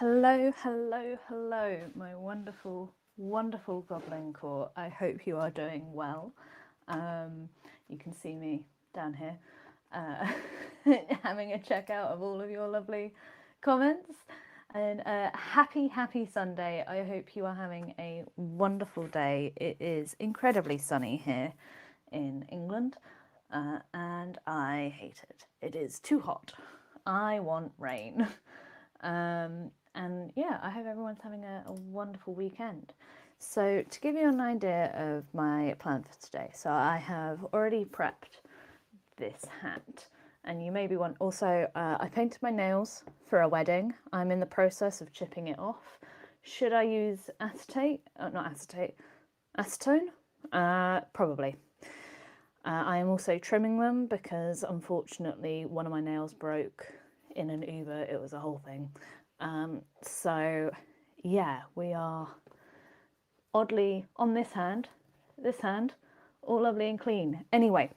Hello, hello, hello, my wonderful, wonderful Goblin Court. I hope you are doing well. You can see me down here uh, having a check out of all of your lovely comments. And happy, happy Sunday. I hope you are having a wonderful day. It is incredibly sunny here in England, and I hate it. It is too hot. I want rain. And yeah, I hope everyone's having a wonderful weekend. So, to give you an idea of my plan for today, so I have already prepped this hat, and you maybe want also, I painted my nails for a wedding. I'm in the process of chipping it off. Should I use acetate? Not acetate, acetone? Probably. I am also trimming them because unfortunately one of my nails broke in an Uber. It was a whole thing. So yeah, we are oddly on this hand, all lovely and clean. Anyway,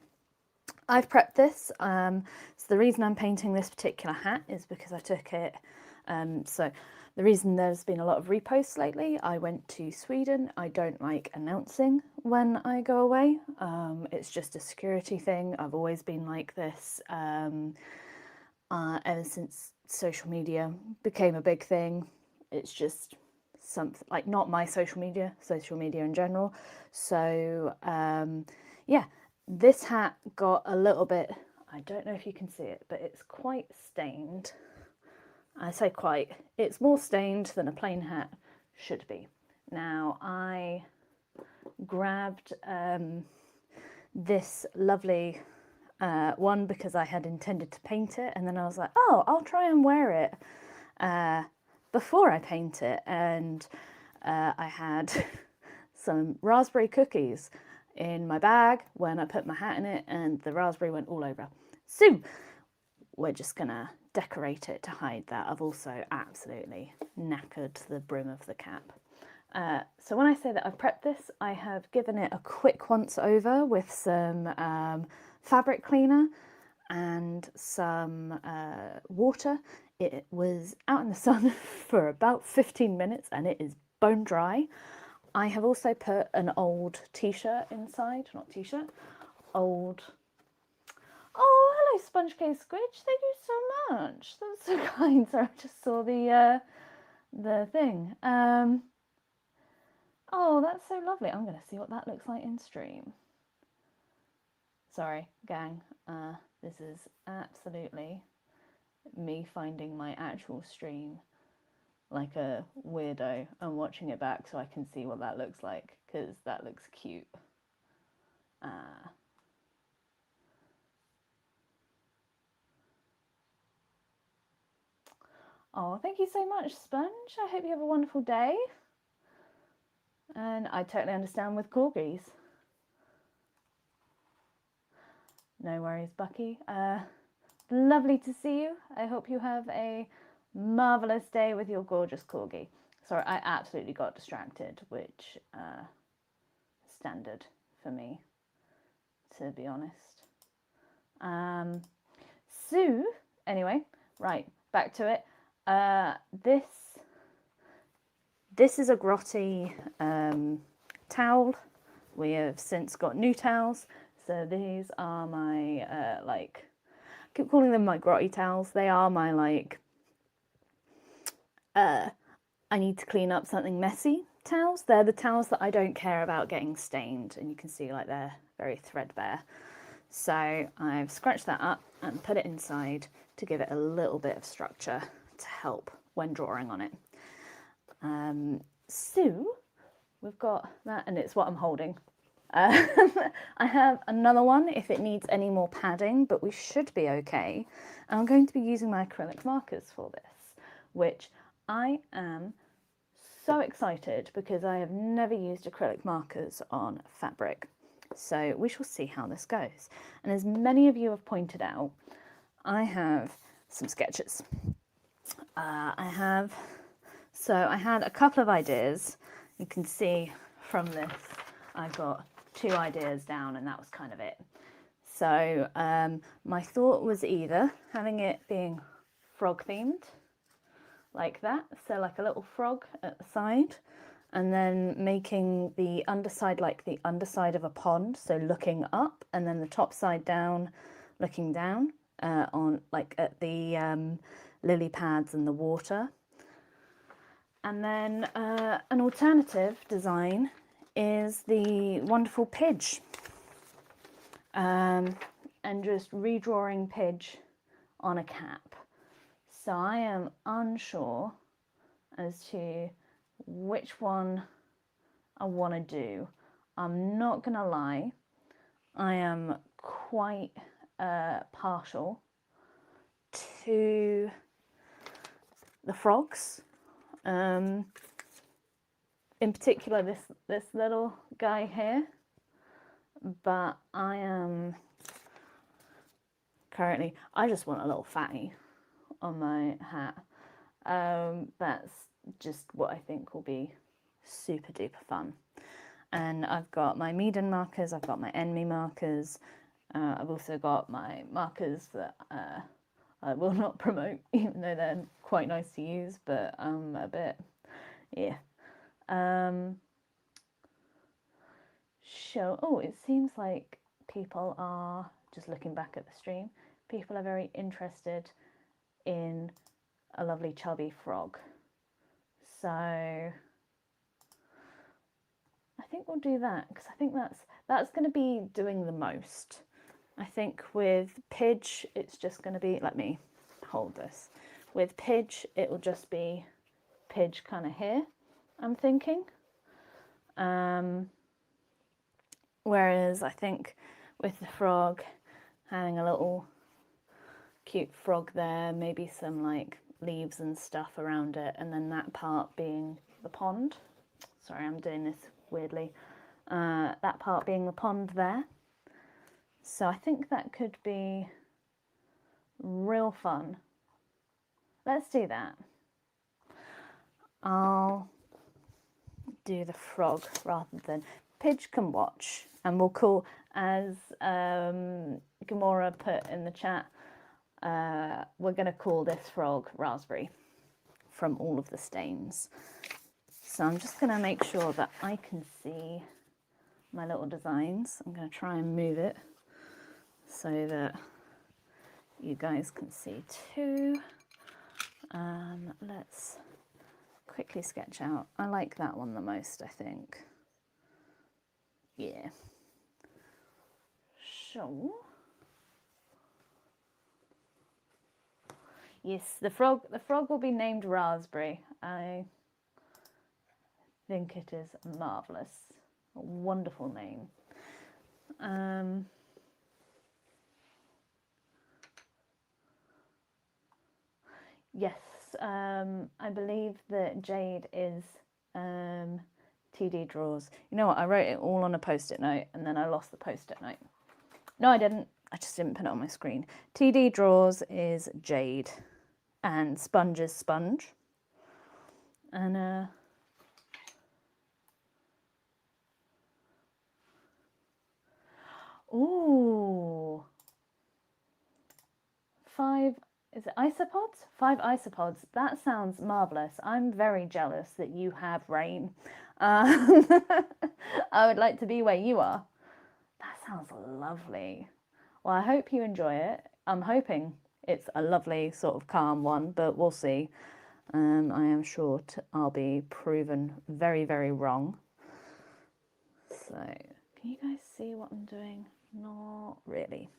I've prepped this. So the reason I'm painting this particular hat is because I took it. So the reason there's been a lot of reposts lately, I went to Sweden. I don't like announcing when I go away. It's just a security thing. I've always been like this ever since social media became a big thing. It's just something like not my social media in general. So yeah, this hat got a little bit, I don't know if you can see it, but it's quite stained. I say quite, it's more stained than a plain hat should be. Now I grabbed this lovely one because I had intended to paint it, and then I was like, oh, I'll try and wear it before I paint it. And I had some raspberry cookies in my bag when I put my hat in it, and the raspberry went all over. So we're just gonna decorate it to hide that. I've also absolutely knackered the brim of the cap. So when I say that I've prepped this, I have given it a quick once over with some fabric cleaner and some water. It was out in the sun for about 15 minutes and it is bone dry. I have also put an old t-shirt inside, not t-shirt, old... Oh, hello Sponge Case Squidge, thank you so much. That's so kind. Sorry, I just saw the thing. Oh, that's so lovely. I'm going to see what that looks like in stream. Sorry, gang. This is absolutely me finding my actual stream like a weirdo and watching it back so I can see what that looks like, because that looks cute. Oh, thank you so much, Sponge. I hope you have a wonderful day. And I totally understand with corgis. No worries, Bucky. Lovely to see you. I hope you have a marvellous day with your gorgeous corgi. Sorry, I absolutely got distracted, which standard for me, to be honest. So, anyway, right, back to it. This is a grotty towel. We have since got new towels. So these are my, I keep calling them my grotty towels. They are my, I need to clean up something messy towels. They're the towels that I don't care about getting stained. And you can see, they're very threadbare. So I've scratched that up and put it inside to give it a little bit of structure to help when drawing on it. So we've got that, and it's what I'm holding. I have another one if it needs any more padding, but we should be okay. And I'm going to be using my acrylic markers for this, which I am so excited because I have never used acrylic markers on fabric. So we shall see how this goes. And as many of you have pointed out, I have some sketches. I had a couple of ideas. You can see from this, I got 2 ideas down and that was kind of it. So my thought was either having it being frog themed like that, so like a little frog at the side, and then making the underside like the underside of a pond, so looking up, and then the top side down, looking down on like at the lily pads and the water. And then an alternative design is the wonderful Pidge, and just redrawing Pidge on a cap. So I am unsure as to which one I want to do. I'm not gonna lie, I am quite partial to the frogs. In particular this little guy here, but I am currently, I just want a little fatty on my hat. That's just what I think will be super duper fun. And I've got my MEEDEN markers, I've got my ENMY markers, I've also got my markers that I will not promote, even though they're quite nice to use, but a bit, yeah. Oh, it seems like people are, just looking back at the stream, people are very interested in a lovely chubby frog. So I think we'll do that, because I think that's going to be doing the most. I think with Pidge, it's just going to be, let me hold this. With Pidge, it will just be Pidge kind of here, I'm thinking. Whereas I think with the frog, having a little cute frog there, maybe some like leaves and stuff around it, and then that part being the pond. Sorry, I'm doing this weirdly. That part being the pond there. So I think that could be real fun. Let's do that. I'll do the frog rather than Pidge can watch, and we'll call, as Gamora put in the chat, we're going to call this frog Raspberry from all of the stains. So I'm just going to make sure that I can see my little designs. I'm going to try and move it so that you guys can see too. Let's quickly sketch out. I like that one the most, I think. Yeah. So, yes, the frog will be named Raspberry. I think it is marvellous. A wonderful name. Yes, I believe that Jade is TD Draws. You know what, I wrote it all on a post-it note and then I lost the post-it note. No, I didn't. I just didn't put it on my screen. TD Draws is Jade and Sponge is Sponge. And ooh, 5, is it isopods? 5 isopods. That sounds marvellous. I'm very jealous that you have rain. I would like to be where you are. That sounds lovely. Well, I hope you enjoy it. I'm hoping it's a lovely sort of calm one, but we'll see. I am sure I'll be proven very, very wrong. So, can you guys see what I'm doing? Not really.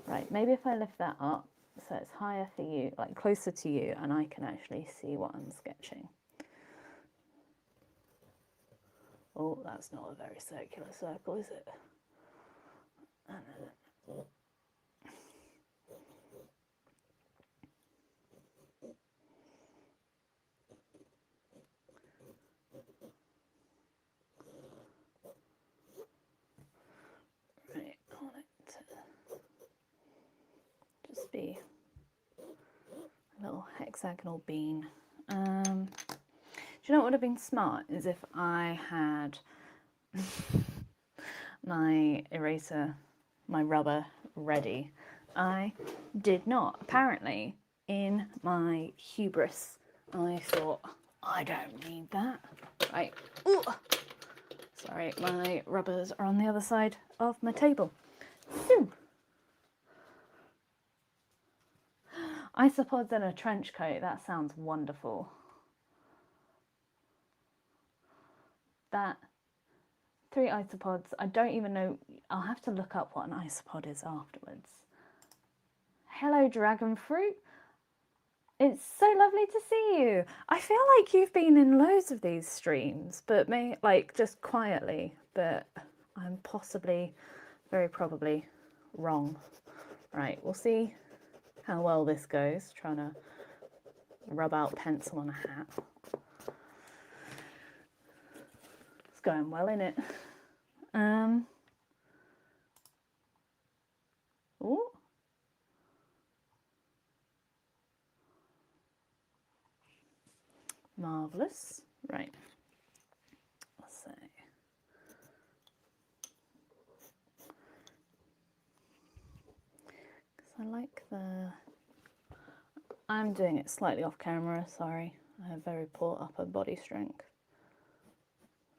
Right, maybe if I lift that up so it's higher for you, like closer to you, and I can actually see what I'm sketching. Oh, that's not a very circular circle, is it? Right, I want it to just be a little hexagonal bean. Do you know what would have been smart is if I had my eraser, my rubber ready. I did not. Apparently, in my hubris I thought, I don't need that. Right. Ooh. Sorry, my rubbers are on the other side of my table. So, isopods and a trench coat, that sounds wonderful. That 3 isopods, I don't even know, I'll have to look up what an isopod is afterwards. Hello, dragon fruit. It's so lovely to see you. I feel like you've been in loads of these streams, but like just quietly, but I'm possibly, very probably wrong. Right, we'll see how well this goes, trying to rub out pencil on a hat. It's going well, isn't it? Ooh. Marvellous. Right. Let's see. Because I like the... I'm doing it slightly off camera, sorry. I have very poor upper body strength.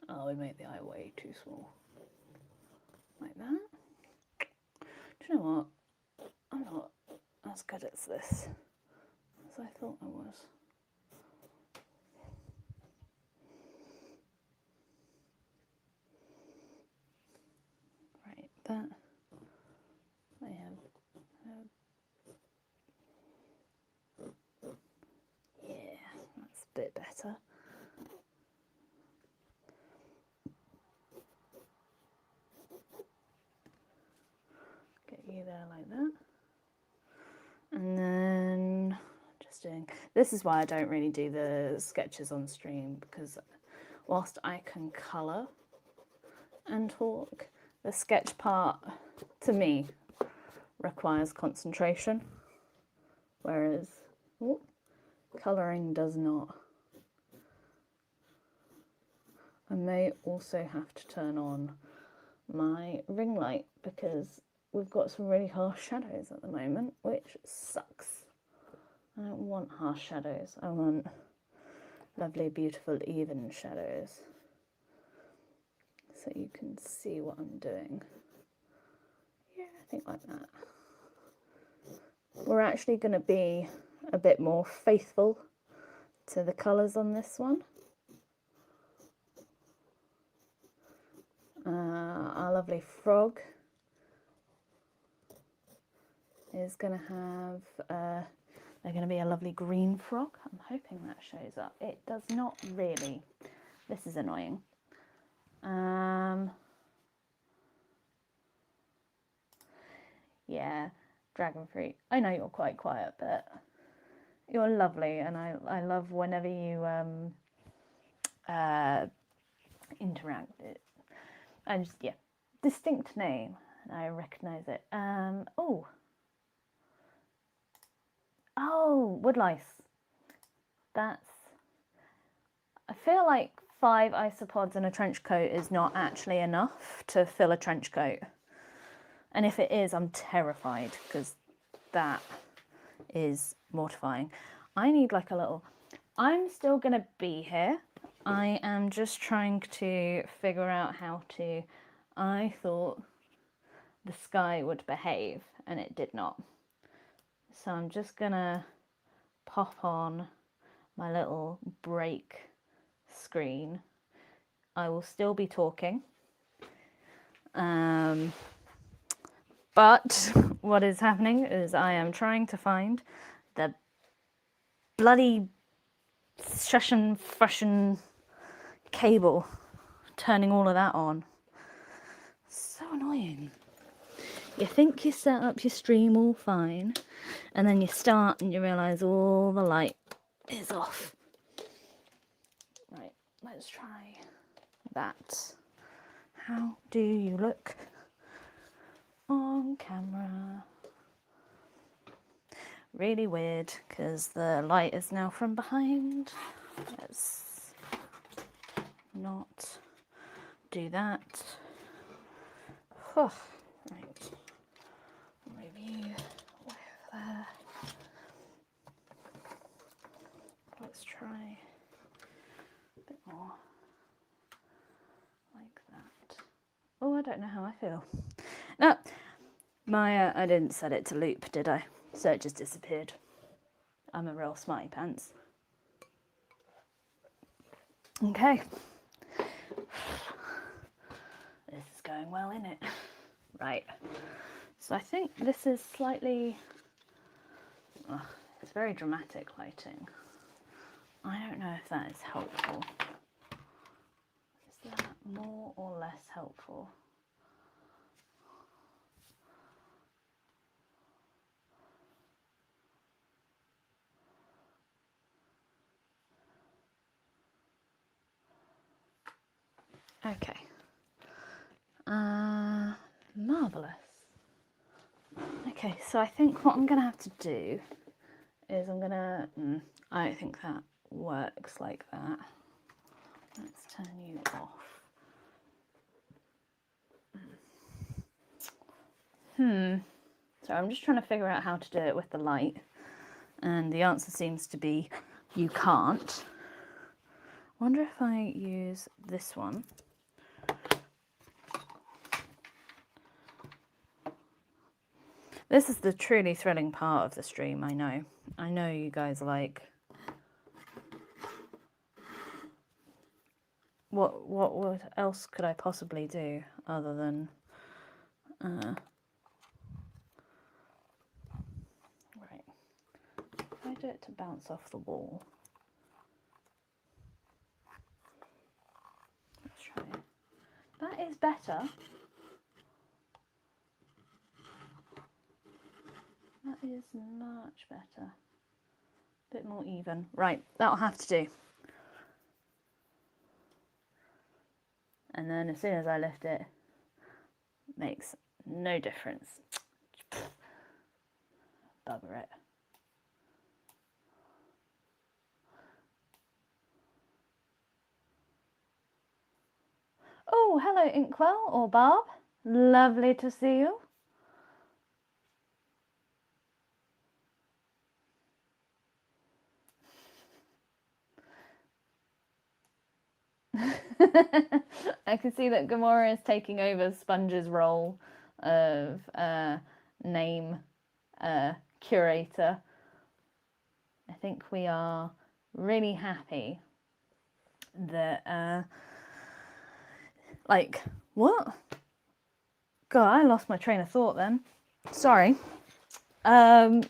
Oh, we made the eye way too small. Like that. Do you know what? I'm not as good at this as I thought I was. Right, that I have. Yeah, that's a bit better. Get you there like that. And then just doing, this is why I don't really do the sketches on stream, because whilst I can colour and talk, the sketch part to me requires concentration, whereas colouring does not. I may also have to turn on my ring light because we've got some really harsh shadows at the moment, which sucks. I don't want harsh shadows. I want lovely, beautiful, even shadows. So you can see what I'm doing. Yeah, I think like that. We're actually going to be a bit more faithful to the colours on this one. Our lovely frog is going to have, they're going to be a lovely green frog. I'm hoping that shows up. It does not really. This is annoying. Yeah, dragon fruit. I know you're quite quiet, but you're lovely, and I love whenever you interact with it. And just, yeah, distinct name, and I recognise it. Oh, woodlice. That's, I feel like 5 isopods and a trench coat is not actually enough to fill a trench coat. And if it is, I'm terrified, because that is mortifying. I need like a little... I'm still going to be here. I am just trying to figure out how to... I thought the sky would behave, and it did not. So I'm just going to pop on my little break screen. I will still be talking. But what is happening is I am trying to find the bloody shushin' fushin' cable, turning all of that on. So annoying. You think you set up your stream all fine, and then you start and you realise all the light is off. Right, let's try that. How do you look on camera? Really weird, because the light is now from behind. Let's not do that. Oh, right. Review over there. Let's try A bit more like that. Oh, I don't know how I feel. No, I didn't set it to loop, did I? So it just disappeared. I'm a real smarty pants. Okay. This is going well, isn't it? Right. So I think this is slightly... Oh, it's very dramatic lighting. I don't know if that is helpful. Is that more or less helpful? Okay. Marvellous. Okay, so I think what I'm going to have to do is I'm going to... I don't think that works like that. Let's turn you off. So I'm just trying to figure out how to do it with the light. And the answer seems to be you can't. Wonder if I use this one. This is the truly thrilling part of the stream, I know. I know you guys are like, what else could I possibly do other than right. If I do it to bounce off the wall. Let's try it. That is better. That is much better. A bit more even. Right, that'll have to do. And then as soon as I lift it, makes no difference. Bugger it. Oh, hello Inkwell or Barb. Lovely to see you. I can see that Gamora is taking over Sponge's role of name curator. I think we are really happy that like, what? God, I lost my train of thought then. Sorry. Where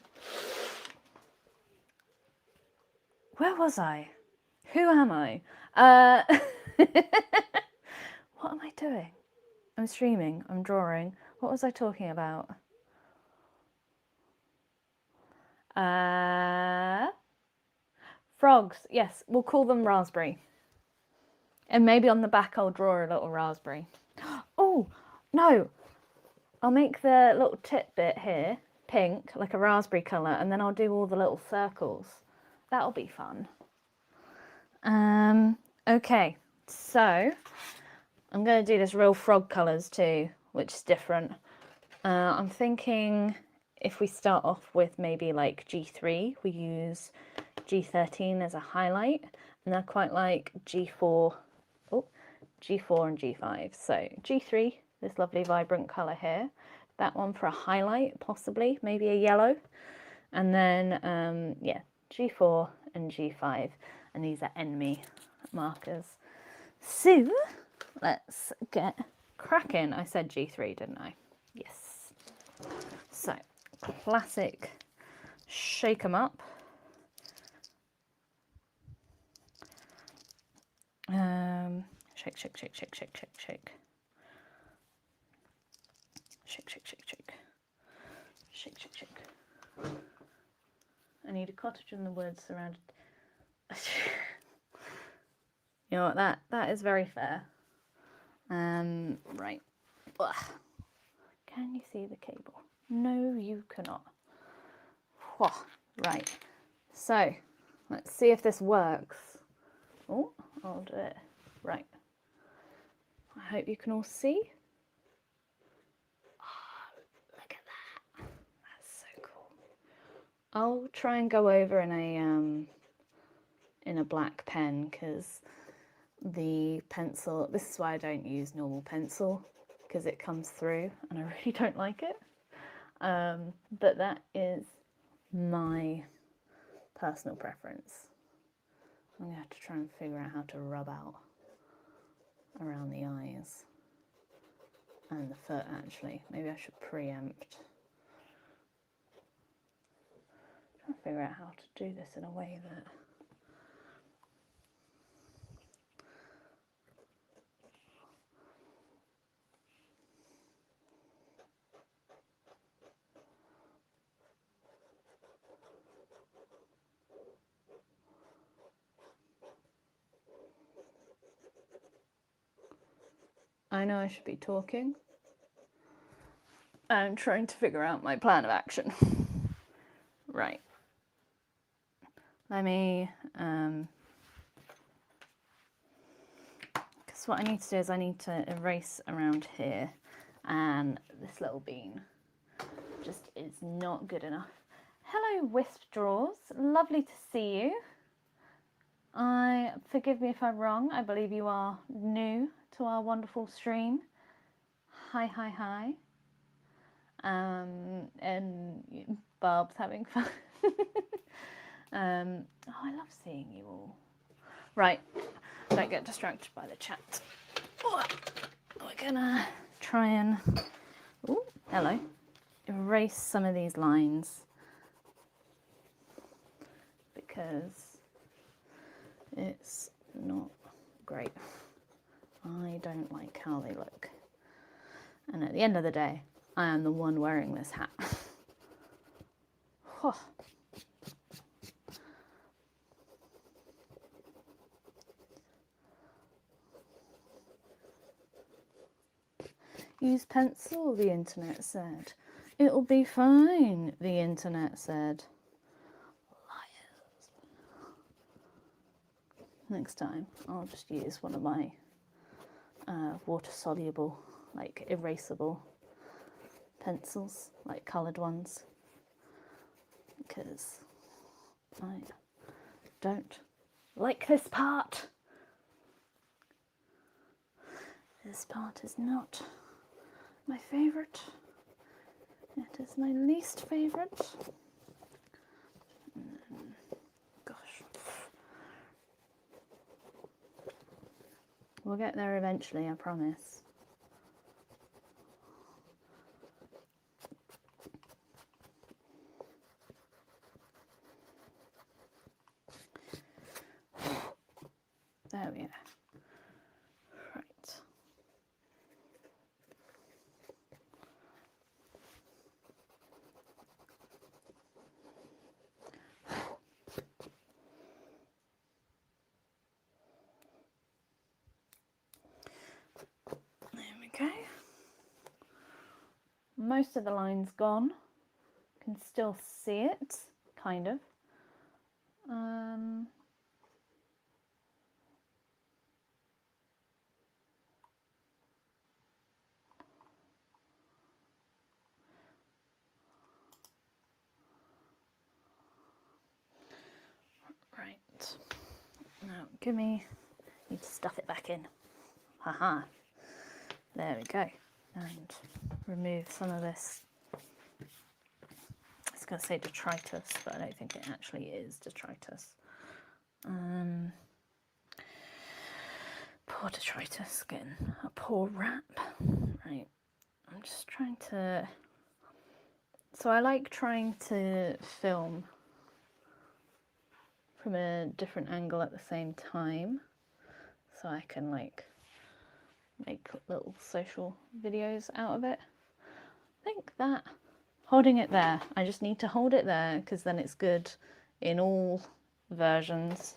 was I? Who am I? What am I doing? I'm streaming, I'm drawing. What was I talking about? Frogs, yes, we'll call them raspberry. And maybe on the back I'll draw a little raspberry. Oh, no. I'll make the little tip bit here pink, like a raspberry colour, and then I'll do all the little circles. That'll be fun. Okay, so I'm going to do this real frog colours too, which is different. I'm thinking if we start off with maybe like G3, we use G13 as a highlight, and I quite like G4, G4 and G5. So G3, this lovely vibrant colour here, that one for a highlight, possibly, maybe a yellow, and then yeah, G4 and G5, and these are ENMY markers. So let's get cracking. I said G3, didn't I? Yes. So classic shake 'em up. Shake, shake, shake, shake, shake, shake, shake. Shake, shake, shake, shake. Shake, shake, shake. I need a cottage in the woods surrounded. You know what, that is very fair. Right. Ugh. Can you see the cable? No, you cannot. Whoa. Right. So, let's see if this works. Oh, I'll do it. Right. I hope you can all see. Oh, look at that. That's so cool. I'll try and go over in a black pen because the pencil. This is why I don't use normal pencil, because it comes through and I really don't like it. But that is my personal preference. I'm going to have to try and figure out how to rub out around the eyes and the foot, actually. Maybe I should preempt. Try and figure out how to do this in a way that I know I should be talking. I'm trying to figure out my plan of action. Right. Let me, because what I need to do is I need to erase around here, and this little bean just is not good enough. Hello, Wisp Draws. Lovely to see you. Forgive me if I'm wrong. I believe you are new to our wonderful stream. Hi, hi, hi. And Barb's having fun. Oh, I love seeing you all. Right, don't get distracted by the chat. Oh, we're gonna try and, oh, hello, erase some of these lines because it's not great. I don't like how they look. And at the end of the day, I am the one wearing this hat. Oh. Use pencil, the internet said. It'll be fine, the internet said. Liars. Next time, I'll just use one of my water-soluble, like erasable pencils, like coloured ones, because I don't like this part. This part is not my favourite. It is my least favourite. Gosh. We'll get there eventually, I promise. There we are. Right. There we go. Most of the line's gone. Can still see it, kind of. Right. Now, need to stuff it back in. Haha. There we go. And remove some of this. I was going to say detritus, but I don't think it actually is detritus. Poor detritus getting a poor rap. Right. I'm just trying to... So I like trying to film from a different angle at the same time, so I can like make little social videos out of it. I think that holding it there, I just need to hold it there because then it's good in all versions.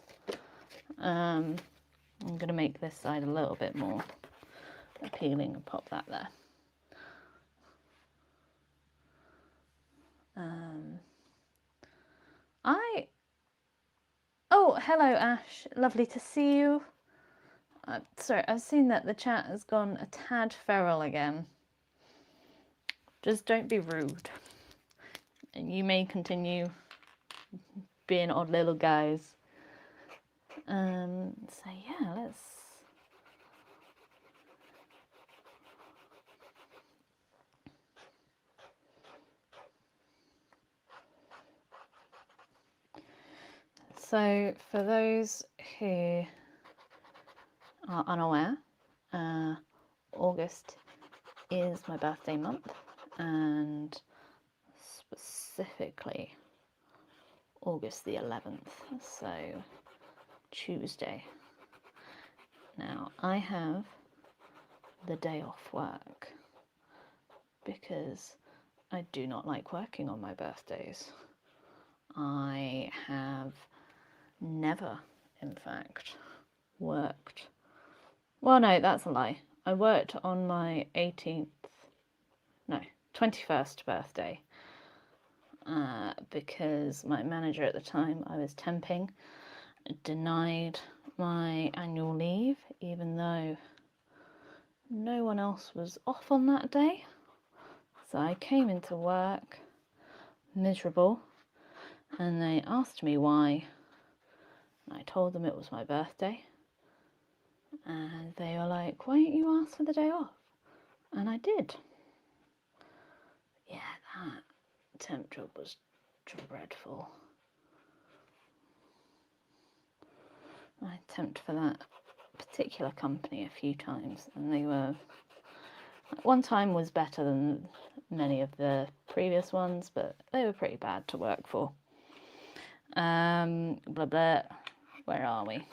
I'm going to make this side a little bit more appealing and pop that there. Oh, hello Ash, lovely to see you. Sorry, I've seen that the chat has gone a tad feral again. Just don't be rude. And you may continue being odd little guys. So yeah, let's So for those who are unaware, August is my birthday month, and specifically August the 11th, so Tuesday. Now I have the day off work because I do not like working on my birthdays. I have never, in fact, worked. Well, no, that's a lie. I worked on my 21st birthday because my manager at the time I was temping denied my annual leave, even though no one else was off on that day. So I came into work miserable, and they asked me why. I told them it was my birthday, and they were like, why don't you ask for the day off? And I did. Yeah, that temp job was dreadful. I temped for that particular company a few times, and they were, one time was better than many of the previous ones, but they were pretty bad to work for. Blah blah, where are we?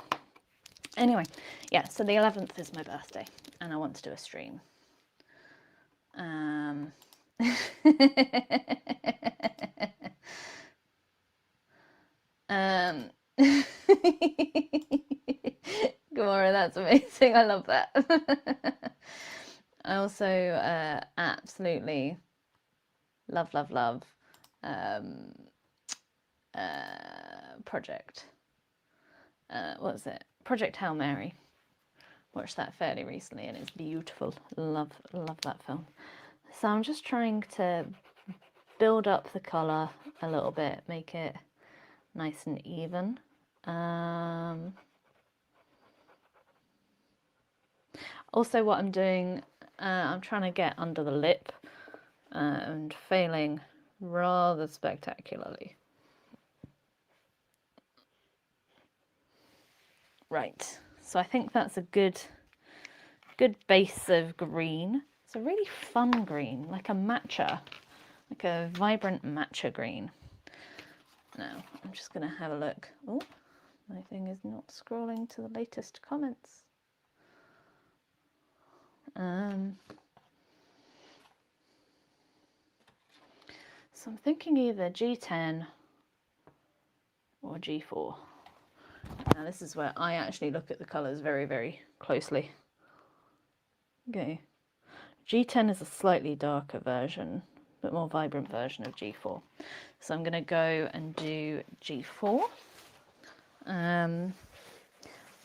Anyway, yeah, so the 11th is my birthday, and I want to do a stream. Gamora, that's amazing. I love that. I also absolutely love Project. What was it? Project Hail Mary. Watched that fairly recently, and it's beautiful. Love that film. So I'm just trying to build up the colour a little bit, make it nice and even. Also, what I'm doing, I'm trying to get under the lip and failing rather spectacularly. Right, so I think that's a good base of green. It's a really fun green, like a matcha, like a vibrant matcha green. Now, I'm just going to have a look. Oh, my thing is not scrolling to the latest comments. So I'm thinking either G10 or G4. Now this is where I actually look at the colours very, very closely. Okay, G10 is a slightly darker version, but more vibrant version of G4. So I'm going to go and do G4.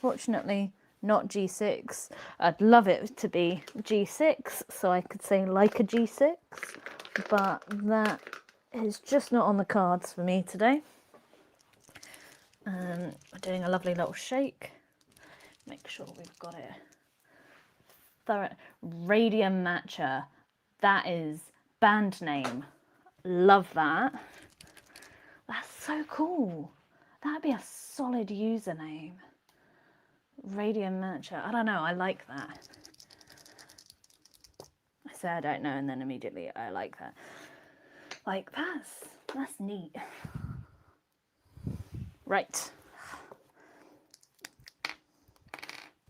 Fortunately, not G6. I'd love it to be G6, so I could say like a G6, but that is just not on the cards for me today. We're doing a lovely little shake. Make sure we've got it thorough. Radium Matcha. That is band name. Love that. That's so cool. That'd be a solid username. Radium Matcha. I don't know. I like that. I say I don't know, and then immediately I like that. Like, that's neat. Right.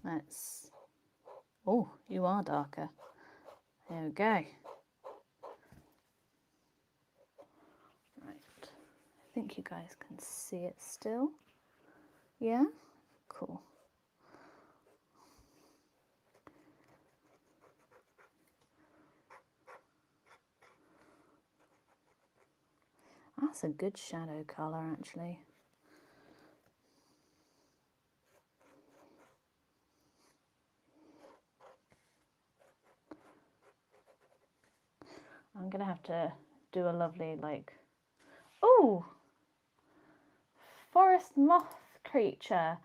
Let's... Oh, you are darker. There we go. Right. I think you guys can see it still. Yeah? Cool. That's a good shadow colour, actually. I'm going to have to do a lovely, like... Oh! Forest moth creature.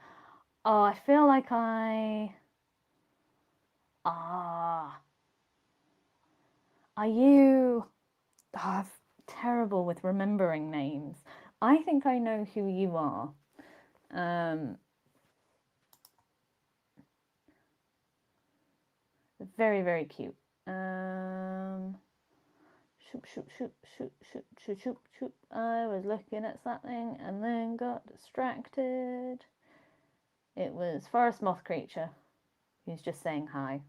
Oh, I feel like are you... Oh, I'm terrible with remembering names. I think I know who you are. Very, very cute. Shoop, shoop, shoop, shoop, shoop, shoop, shoop, shoop. I was looking at something and then got distracted. It was Forest Moth Creature. He's just saying hi.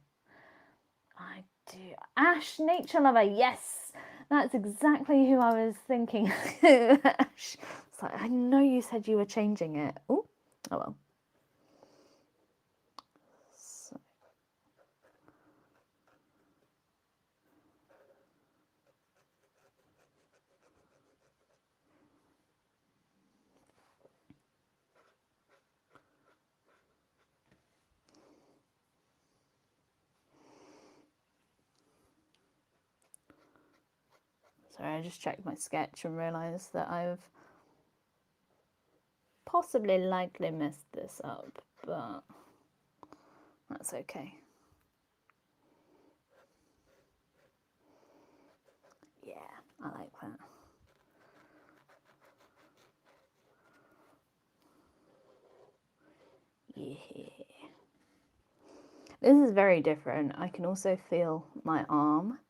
I do. Ash, Nature Lover, yes! That's exactly who I was thinking. Ash. It's like, I know you said you were changing it. Ooh, oh well. So. Sorry, I just checked my sketch and realised that I've possibly likely messed this up, but that's okay. Yeah, I like that. Yeah. This is very different. I can also feel my arm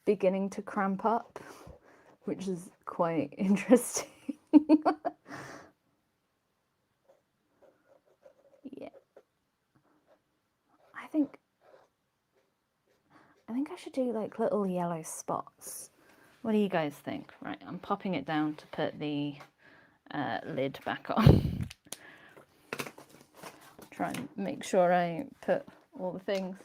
beginning to cramp up, which is quite interesting. Yeah. I think I should do like little yellow spots. What do you guys think? Right, I'm popping it down to put the lid back on. Try and make sure I put all the things.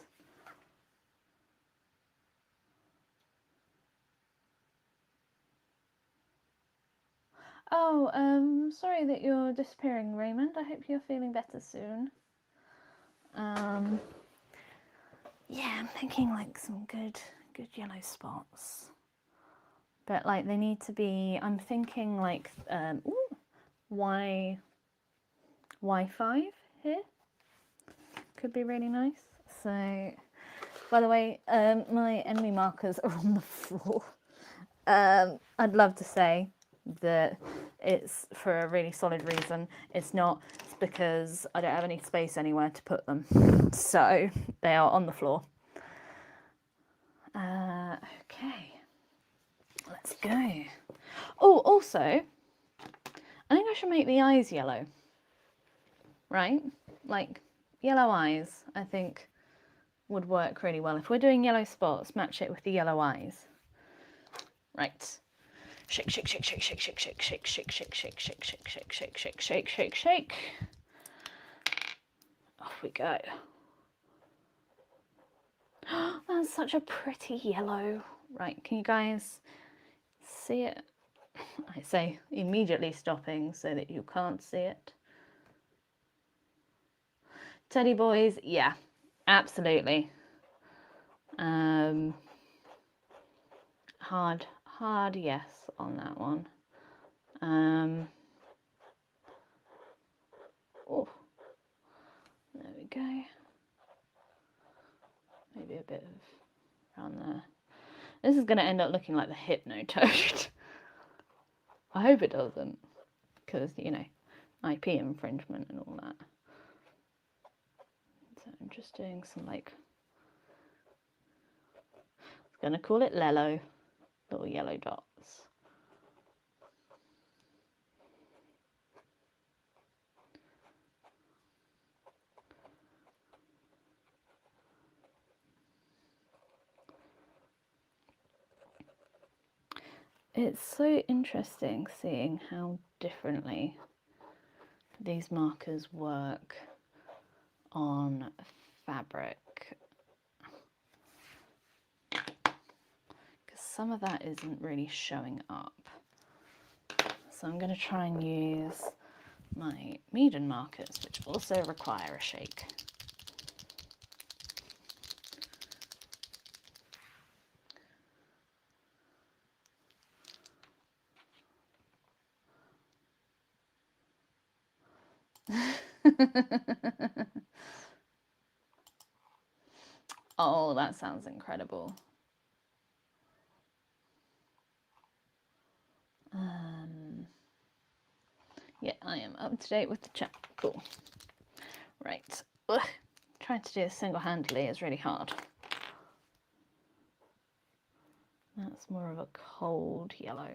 Oh, sorry that you're disappearing, Raymond. I hope you're feeling better soon. Yeah, I'm thinking like some good yellow spots. But like they need to be, I'm thinking like Y5 here could be really nice. So, by the way, my ENMY markers are on the floor. I'd love to say that it's for a really solid reason. It's not. It's because I don't have any space anywhere to put them. So they are on the floor. Okay, let's go. Oh, also, I think I should make the eyes yellow. Right? Like yellow eyes, I think would work really well. If we're doing yellow spots, match it with the yellow eyes. Right. Shake, shake, shake, shake, shake, shake, shake, shake, shake, shake, shake, shake, shake, shake, shake, shake, shake, shake, shake. Off we go. That's such a pretty yellow. Right, can you guys see it? I say immediately stopping so that you can't see it. Teddy boys, yeah, absolutely. Hard yes on that one. Oh, there we go. Maybe a bit of around there. This is going to end up looking like the Hypnotoad. I hope it doesn't, because, you know, IP infringement and all that. So I'm just doing some, like, I'm going to call it Lello, little yellow dots. It's so interesting seeing how differently these markers work on fabric, because some of that isn't really showing up. So I'm going to try and use my MEEDEN markers, which also require a shake. Oh, that sounds incredible. Yeah, I am up to date with the chat. Cool. Right. Ugh. Trying to do this single-handedly is really hard. That's more of a cold yellow.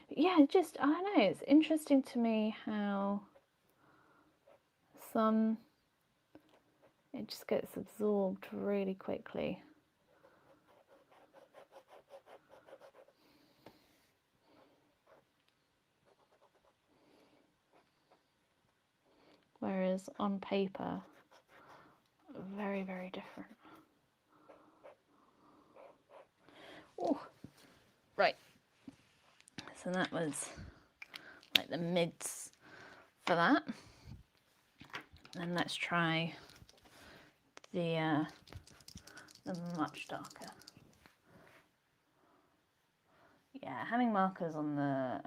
Yeah, just, I don't know, it's interesting to me how some, it just gets absorbed really quickly. Whereas on paper, very, very different. Oh, right. So that was like the mids for that. Then let's try the much darker. Yeah, having markers on the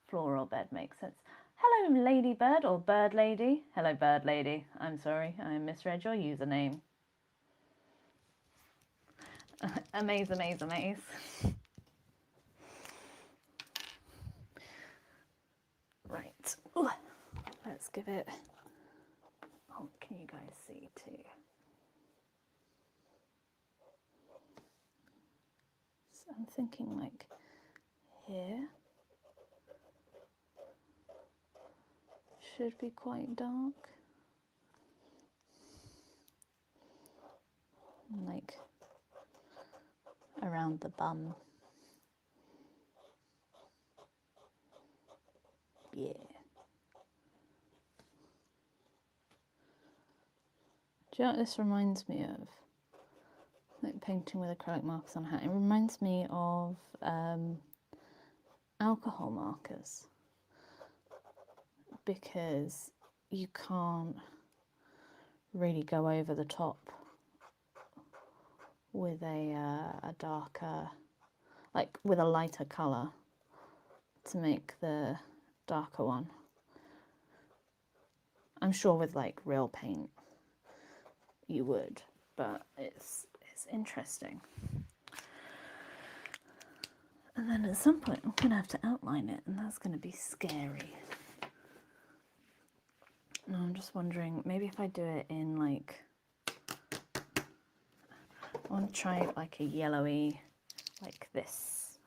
floor or bed makes sense. Hello, ladybird or bird lady. Hello, bird lady. I'm sorry, I misread your username. Amaze, amaze, amaze. Right. Ooh. Let's give it. Oh, can you guys see too? So I'm thinking like here should be quite dark. Like around the bum. Yeah. Do you know what this reminds me of? Like painting with acrylic markers on a hat. It reminds me of alcohol markers, because you can't really go over the top with a darker, like with a lighter colour to make the darker one. I'm sure with like real paint you would, but it's interesting. And then at some point I'm gonna have to outline it, and that's gonna be scary. And I'm just wondering, maybe if I do it in like, I want to try like a yellowy, like this.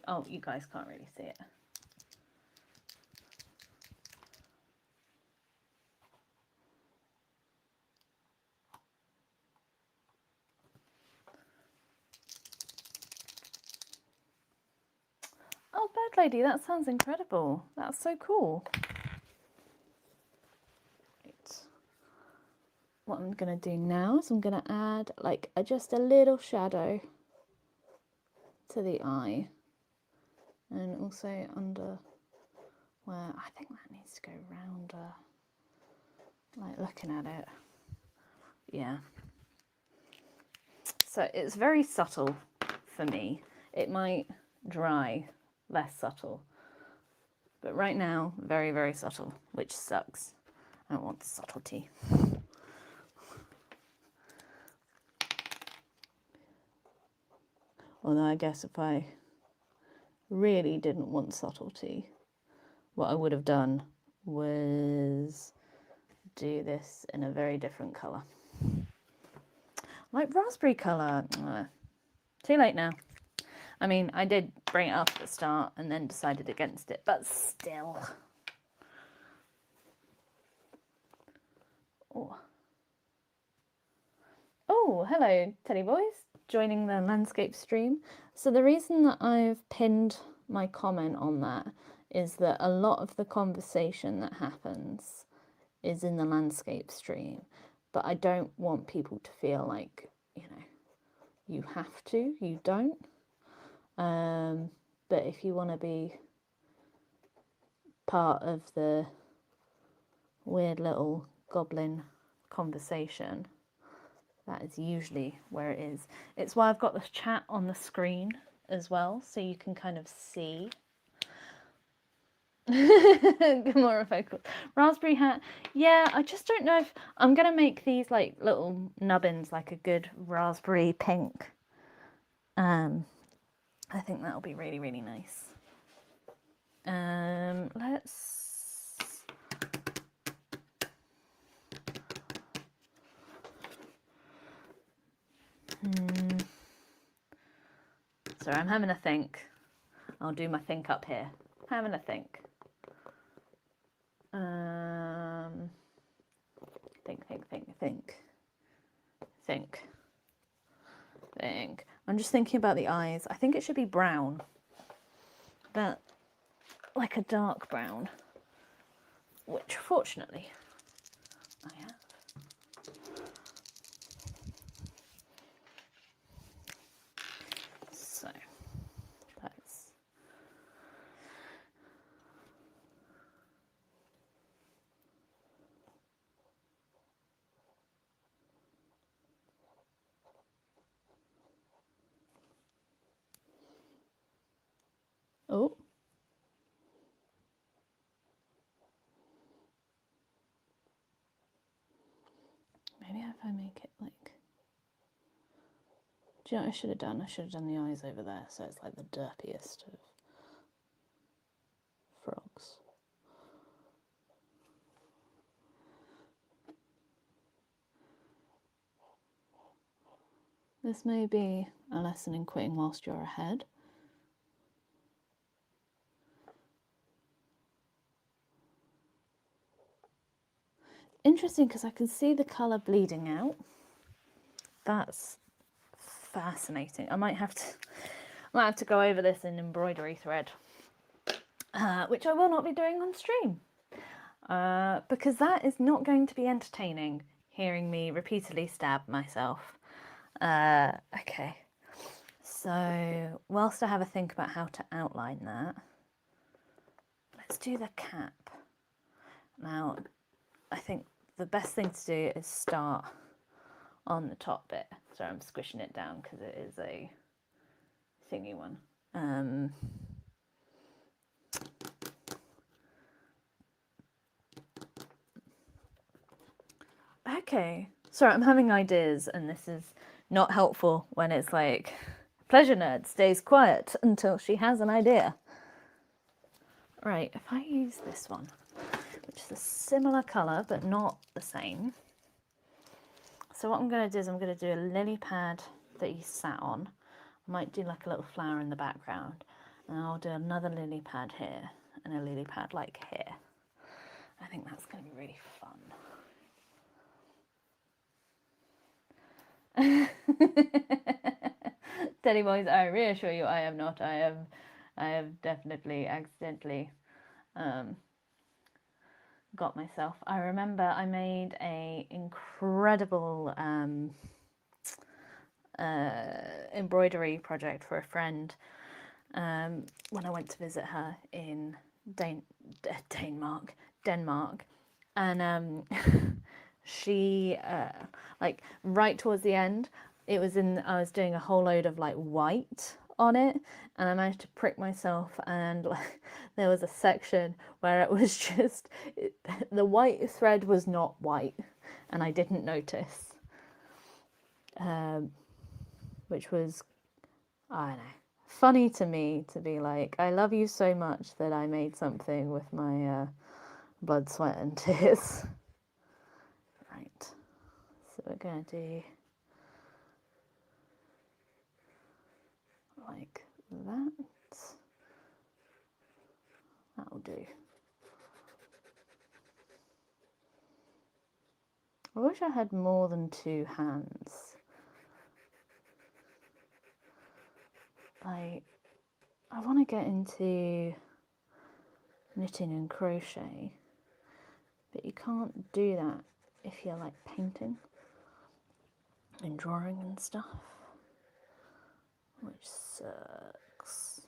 Oh, you guys can't really see it. Oh, bird lady, that sounds incredible. That's so cool. Right. What I'm gonna do now is I'm gonna add like just a little shadow to the eye, and also under where I think that needs to go rounder, like looking at it. Yeah. So it's very subtle for me. It might dry less subtle, but right now very, very subtle, which sucks. I don't want subtlety. Although I guess if I really didn't want subtlety, what I would have done was do this in a very different colour. Like raspberry colour. Too late now. I mean, I did bring it up at the start and then decided against it, but still. Oh, hello, Teddy Boys, joining the landscape stream. So the reason that I've pinned my comment on that is that a lot of the conversation that happens is in the landscape stream, but I don't want people to feel like, you know, you have to, you don't. But if you want to be part of the weird little goblin conversation, that is usually where it is. It's why I've got this chat on the screen as well, so you can kind of see. Gamora focus. Raspberry hat. Yeah, I just don't know if I'm gonna make these like little nubbins like a good raspberry pink. I think that'll be really, really nice. Let's. Sorry, I'm having a think. I'll do my think up here. Having a think. Think. I'm just thinking about the eyes. I think it should be brown, but like a dark brown, which fortunately I have. So let's. Oh. Maybe if I make it like. Do you know what I should have done? I should have done the eyes over there, so it's like the derpiest of frogs. This may be a lesson in quitting whilst you're ahead. Interesting, because I can see the colour bleeding out. That's fascinating. I might have to go over this in embroidery thread, which I will not be doing on stream, because that is not going to be entertaining, hearing me repeatedly stab myself. Okay, so whilst I have a think about how to outline that, let's do the cap. Now, I think the best thing to do is start on the top bit. Sorry, I'm squishing it down because it is a thingy one. Okay, sorry, I'm having ideas, and this is not helpful when it's like, Pleasure Nerd stays quiet until she has an idea. Right, if I use this one, which is a similar colour but not the same. So what I'm going to do is I'm going to do a lily pad that you sat on. I might do like a little flower in the background, and I'll do another lily pad here and a lily pad like here. I think that's going to be really fun. Teddy boys, I reassure you, I am not. I have definitely accidentally got myself. I remember I made a incredible embroidery project for a friend when I went to visit her in Denmark, and she like right towards the end, I was doing a whole load of like white on it, and I managed to prick myself, and like, there was a section where it was just the white thread was not white, and I didn't notice, which was, I don't know, funny to me to be like, I love you so much that I made something with my blood, sweat and tears. Right, so we're gonna do like that. That'll do. I wish I had more than two hands. I want to get into knitting and crochet, but you can't do that if you're like painting and drawing and stuff, which sucks.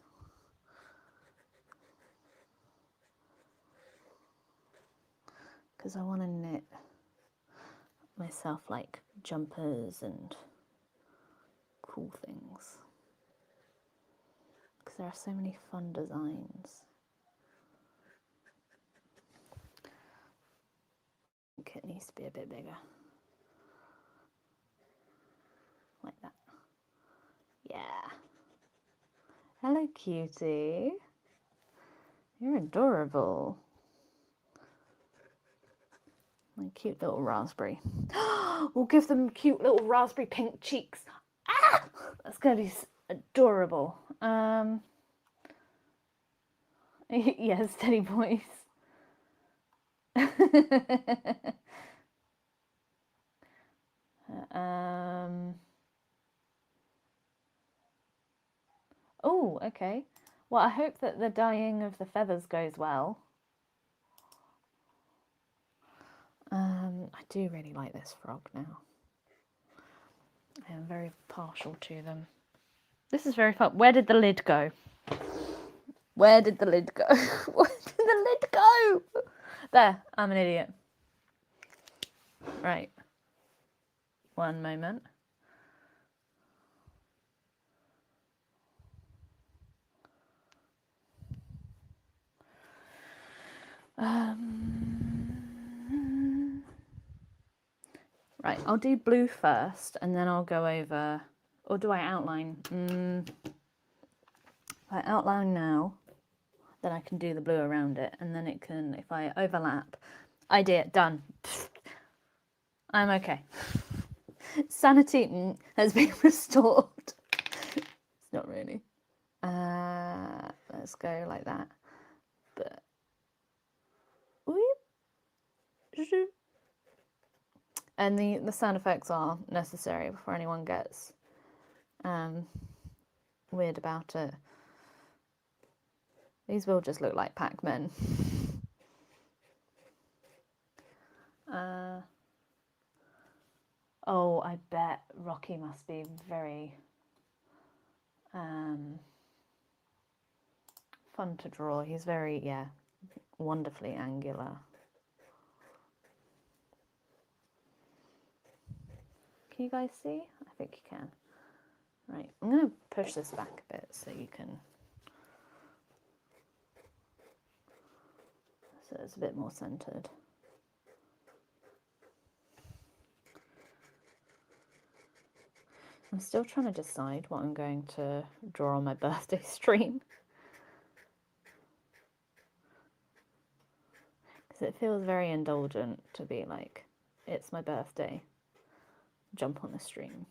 Because I want to knit myself like jumpers and cool things, because there are so many fun designs. think it needs to be a bit bigger. Like that. Yeah. Hello, cutie. You're adorable. My cute little raspberry. We'll give them cute little raspberry pink cheeks. Ah! That's going to be adorable. Yes, steady boys. Oh, okay. Well, I hope that the dyeing of the feathers goes well. I do really like this frog now. I am very partial to them. This is very fun. Where did the lid go? Where did the lid go? Where did the lid go? There, I'm an idiot. Right. One moment. Right, I'll do blue first and then I'll go over, or do I outline? If I outline now, then I can do the blue around it, and then it can, if I overlap, idea, done. I'm okay. Sanity has been restored. It's not really. Let's go like that. But and the sound effects are necessary before anyone gets weird about it. These will just look like Pac-Man. Oh, I bet Rocky must be very fun to draw. He's very, yeah, wonderfully angular. Can you guys see? I think you can. Right, I'm going to push this back a bit so you can... So it's a bit more centered. I'm still trying to decide what I'm going to draw on my birthday stream. Because it feels very indulgent to be like, it's my birthday, jump on the stream.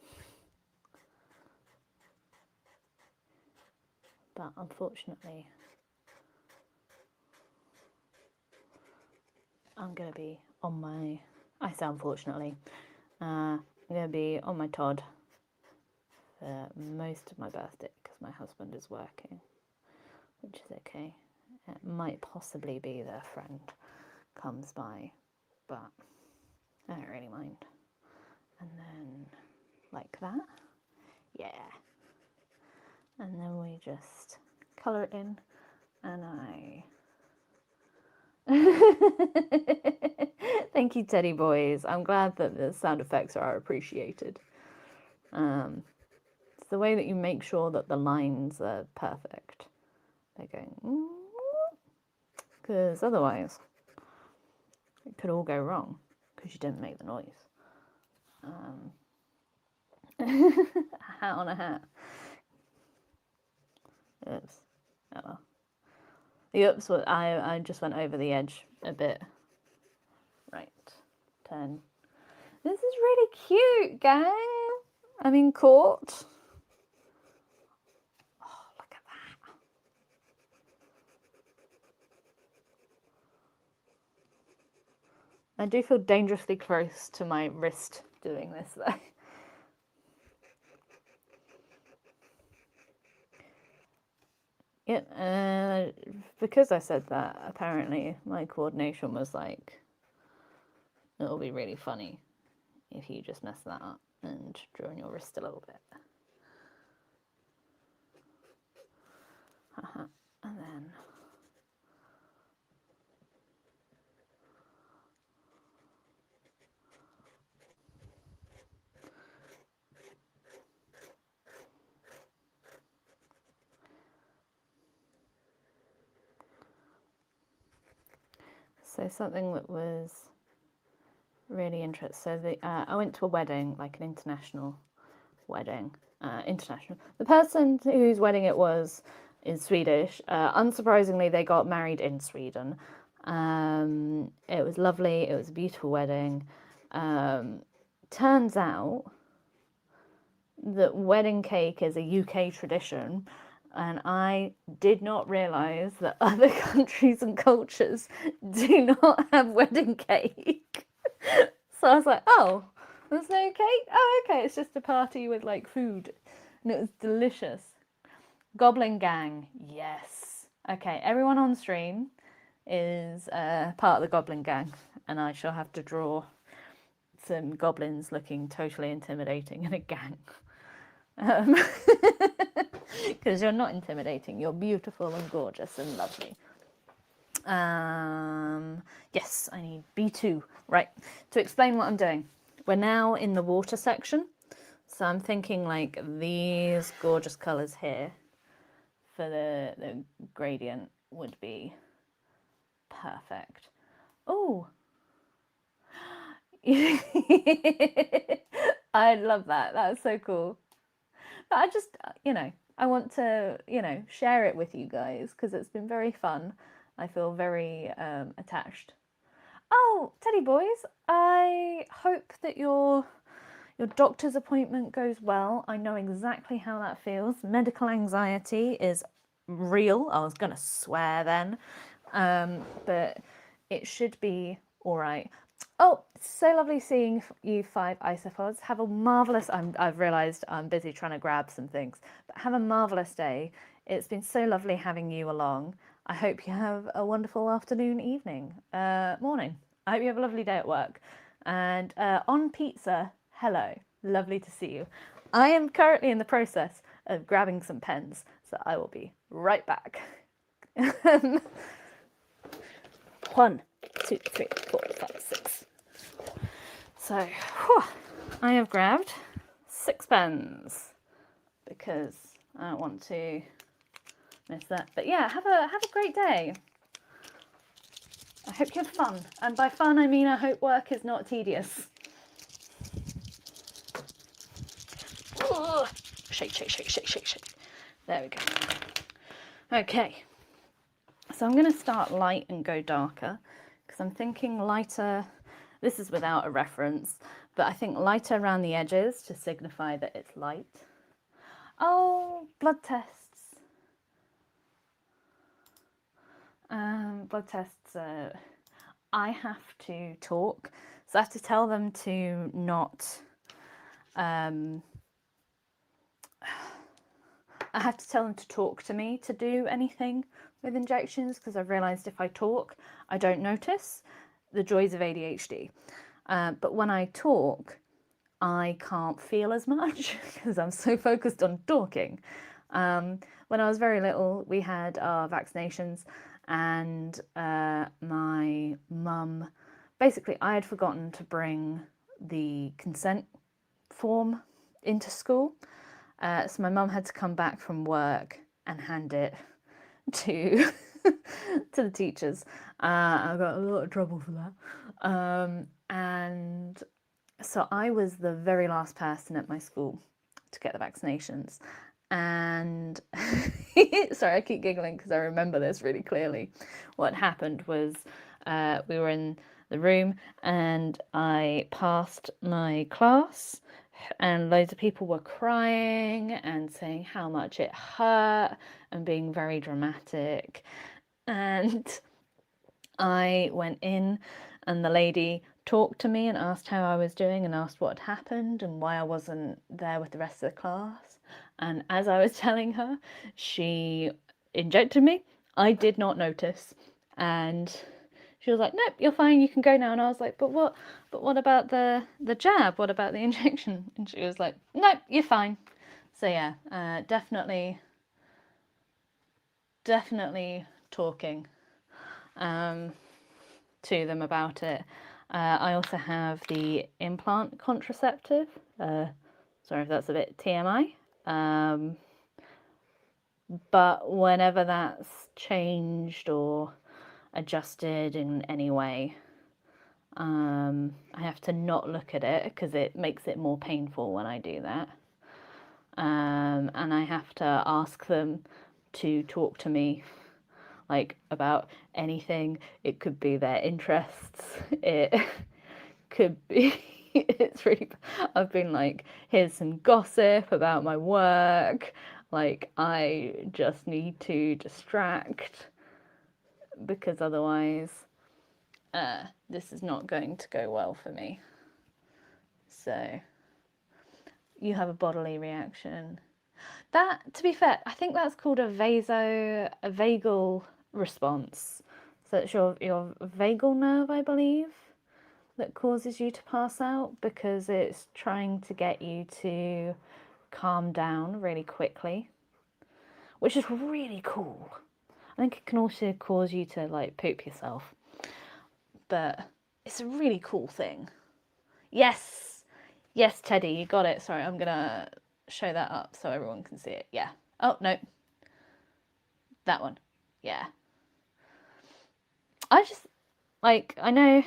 But unfortunately, I'm going to be on my... I say unfortunately. I'm going to be on my Todd for most of my birthday because my husband is working, which is okay. It might possibly be that a friend comes by, but I don't really mind. And then like that, yeah. And then we just colour it in, and I... Thank you, teddy boys. I'm glad that the sound effects are appreciated. It's the way that you make sure that the lines are perfect. They're going... Because otherwise it could all go wrong because you didn't make the noise. A hat on a hat. Oops. Oh well. The oops, I just went over the edge a bit. Right. 10. This is really cute, gang. I'm in court. Oh, look at that. I do feel dangerously close to my wrist doing this though. Yeah, because I said that, apparently my coordination was like, it'll be really funny if you just mess that up and draw on your wrist a little bit. And then... So something that was really interesting. So I went to a wedding, like an international wedding. International. The person whose wedding it was is Swedish. Unsurprisingly, they got married in Sweden. It was lovely. It was a beautiful wedding. Turns out that wedding cake is a UK tradition, and I did not realise that other countries and cultures do not have wedding cake. So I was like, oh, there's no cake? Oh, okay, it's just a party with like food. And it was delicious. Goblin Gang, yes. Okay, everyone on stream is part of the Goblin Gang, and I shall have to draw some goblins looking totally intimidating in a gang. Because you're not intimidating, you're beautiful and gorgeous and lovely. Yes, I need B2. Right, to explain what I'm doing. We're now in the water section. So I'm thinking like these gorgeous colours here for the gradient would be perfect. Oh, I love that. That's so cool. But I just, I want to, share it with you guys because it's been very fun. I feel very attached. Oh, Teddy boys, I hope that your doctor's appointment goes well. I know exactly how that feels. Medical anxiety is real. I was going to swear then, but it should be all right. Oh, so lovely seeing you 5 isopods. Have a marvellous... I've realised I'm busy trying to grab some things, but have a marvellous day. It's been so lovely having you along. I hope you have a wonderful afternoon, evening, morning. I hope you have a lovely day at work. And on pizza, hello. Lovely to see you. I am currently in the process of grabbing some pens, so I will be right back. 1, 2, 3, 4, 5, 6. So, whew, I have grabbed 6 pens because I don't want to miss that. But yeah, have a great day. I hope you have fun. And by fun, I mean I hope work is not tedious. Ugh. Shake, shake, shake, shake, shake, shake. There we go. Okay. So I'm going to start light and go darker because I'm thinking lighter. This is without a reference, but I think lighter around the edges to signify that it's light. Oh, blood tests. Blood tests. I have to talk, so I have to tell them to not. I have to tell them to talk to me to do anything with injections because I've realised if I talk, I don't notice the joys of ADHD. But when I talk, I can't feel as much because I'm so focused on talking. When I was very little, we had our vaccinations, and my mum, basically, I had forgotten to bring the consent form into school. So my mum had to come back from work and hand it to to the teachers. I got a lot of trouble for that. And so I was the very last person at my school to get the vaccinations. And sorry, I keep giggling because I remember this really clearly. What happened was we were in the room and I passed my class and loads of people were crying and saying how much it hurt and being very dramatic. And I went in and the lady talked to me and asked how I was doing and asked what had happened and why I wasn't there with the rest of the class. And as I was telling her, she injected me. I did not notice. And she was like, nope, you're fine, you can go now. And I was like, but what about the jab? What about the injection? And she was like, nope, you're fine. So yeah, definitely talking to them about it. I also have the implant contraceptive. Sorry if that's a bit TMI. But whenever that's changed or adjusted in any way, I have to not look at it because it makes it more painful when I do that. And I have to ask them to talk to me like about anything. It could be their interests. It could be it's really, I've been like, here's some gossip about my work. Like, I just need to distract because otherwise this is not going to go well for me. So you have a bodily reaction. That, to be fair, I think that's called a vagal response. So it's your vagal nerve, I believe, that causes you to pass out because it's trying to get you to calm down really quickly, which is really cool. I think it can also cause you to like poop yourself, but it's a really cool thing. Yes, yes, Teddy, you got it. Sorry, I'm gonna show that up so everyone can see it. Yeah. Oh no, that one. Yeah. I just like, I know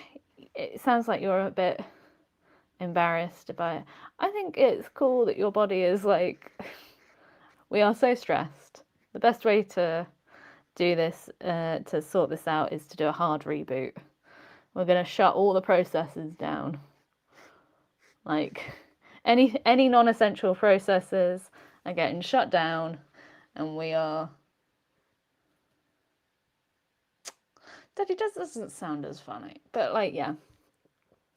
it sounds like you're a bit embarrassed about it. I think it's cool that your body is like, we are so stressed. The best way to do this, to sort this out, is to do a hard reboot. We're going to shut all the processes down. Like, any non-essential processes are getting shut down, and we are... Daddy doesn't sound as funny, but like, yeah.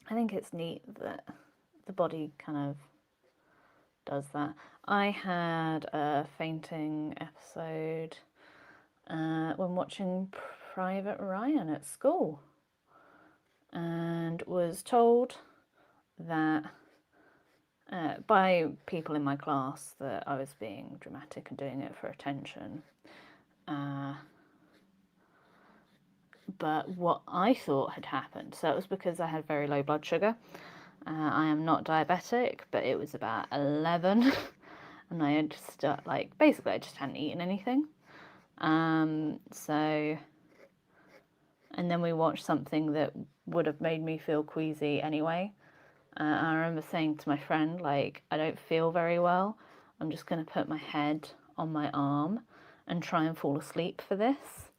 I think it's neat that the body kind of does that. I had a fainting episode when watching Private Ryan at school, and was told that by people in my class that I was being dramatic and doing it for attention. But what I thought had happened, so it was because I had very low blood sugar. I am not diabetic, but it was about 11 and I had just like, basically I just hadn't eaten anything. So, and then we watched something that would have made me feel queasy anyway. I remember saying to my friend, like, I don't feel very well. I'm just going to put my head on my arm and try and fall asleep for this.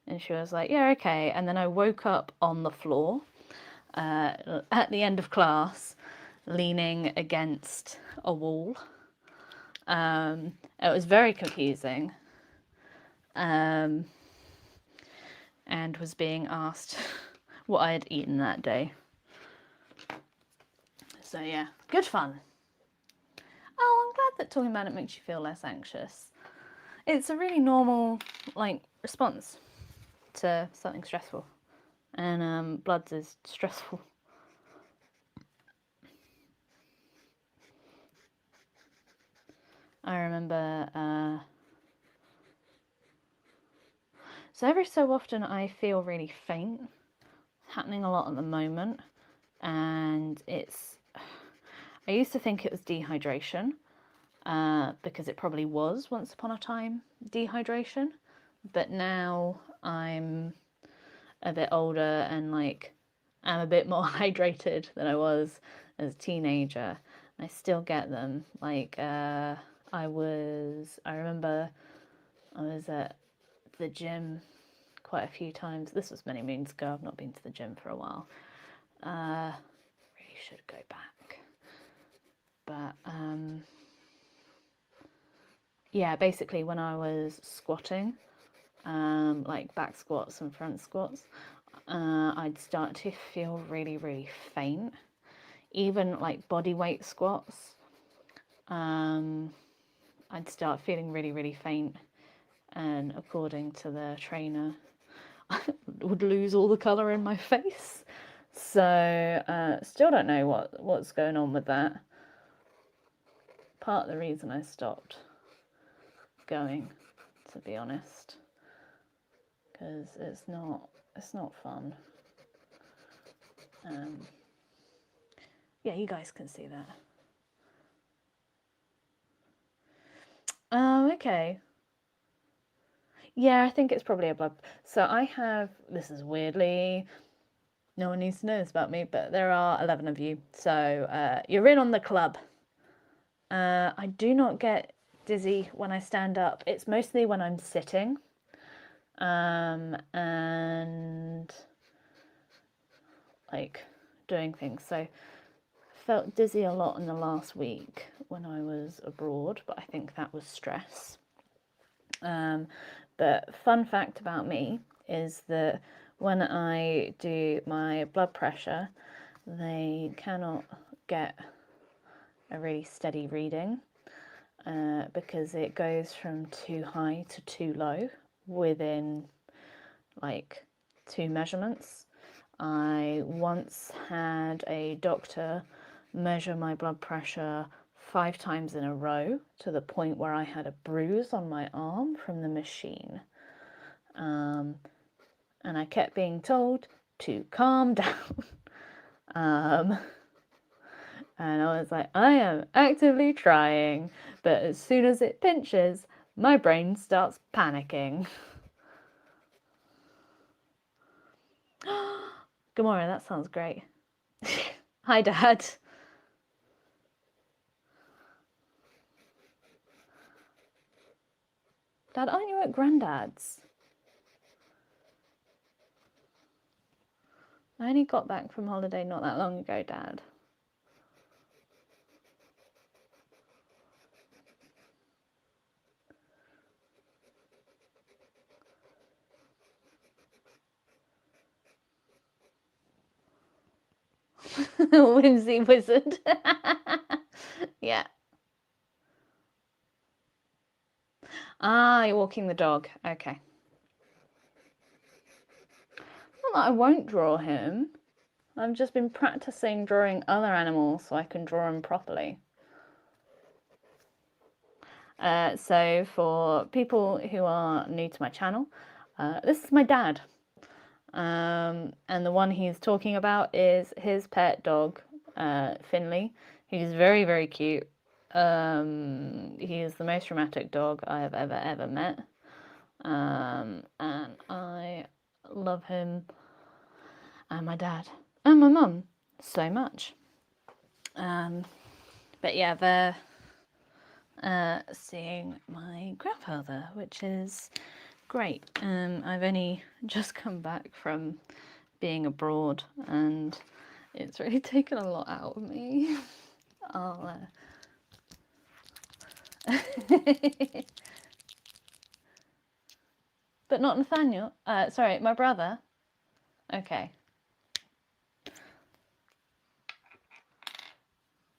And she was like, yeah, okay. And then I woke up on the floor at the end of class, leaning against a wall. It was very confusing. And was being asked what I had eaten that day. So yeah, good fun. Oh, I'm glad that talking about it makes you feel less anxious. It's a really normal, like, response to something stressful. And bloods is stressful. I remember, so every so often I feel really faint. It's happening a lot at the moment. And it's, I used to think it was dehydration, because it probably was once upon a time dehydration, but now I'm a bit older and like I'm a bit more hydrated than I was as a teenager. I still get them. Like I remember I was at the gym quite a few times. This was many moons ago. I've not been to the gym for a while. Really should go back. But yeah, basically when I was squatting, like back squats and front squats, I'd start to feel really, really faint. Even like body weight squats, I'd start feeling really, really faint. And according to the trainer, I would lose all the colour in my face. So still don't know what's going on with that. Part of the reason I stopped going, to be honest, because it's not fun. Yeah, you guys can see that. Oh, okay. Yeah, I think it's probably a blood. So I have, this is weirdly no one needs to know this about me, but there are 11 of you, so you're in on the club. I do not get dizzy when I stand up. It's mostly when I'm sitting, and like doing things. So felt dizzy a lot in the last week when I was abroad, but I think that was stress. But fun fact about me is that when I do my blood pressure, they cannot get a really steady reading because it goes from too high to too low within like 2 measurements. I once had a doctor measure my blood pressure 5 times in a row to the point where I had a bruise on my arm from the machine. And I kept being told to calm down. And I was like, I am actively trying, but as soon as it pinches, my brain starts panicking. Gamora, that sounds great. Hi, Dad. Dad, aren't you at Grandad's? I only got back from holiday not that long ago, Dad. Whimsy wizard. Yeah. Ah, you're walking the dog. Okay. Not that I won't draw him. I've just been practicing drawing other animals so I can draw them properly. So for people who are new to my channel, this is my dad. And the one he's talking about is his pet dog, Finley. He's very, very cute. He is the most romantic dog I have ever met. And I love him and my dad and my mum so much. But yeah, they're seeing my grandfather, which is great. I've only just come back from being abroad and it's really taken a lot out of me. But not Nathaniel. Sorry, my brother. Okay.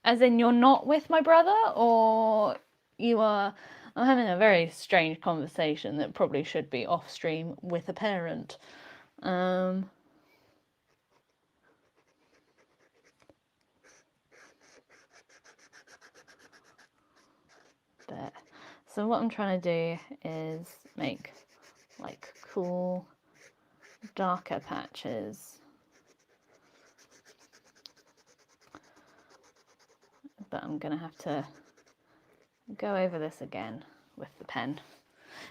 As in you're not with my brother, or you are... I'm having a very strange conversation that probably should be off stream with a parent. But so what I'm trying to do is make like cool darker patches, but I'm gonna have to go over this again with the pen.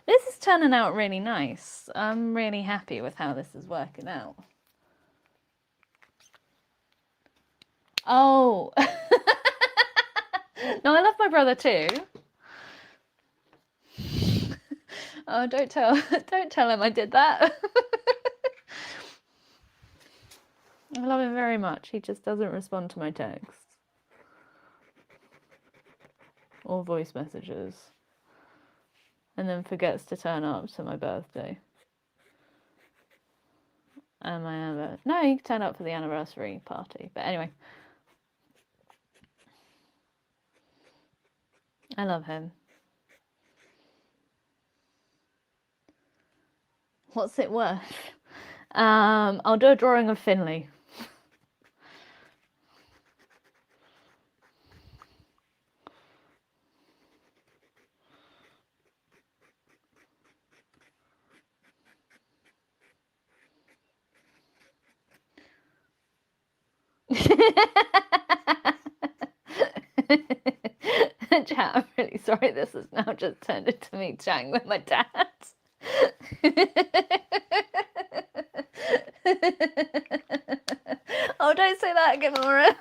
This is turning out really nice. I'm really happy with how this is working out. Oh. No, I love my brother too. Oh, don't tell him I did that. I love him very much. He just doesn't respond to my texts or voice messages, and then forgets to turn up to my birthday and my anniversary. No, he can turn up for the anniversary party. But anyway, I love him. What's it worth? I'll do a drawing of Finley. Chat, I'm really sorry this has now just turned into me chatting with my dad. Gamora.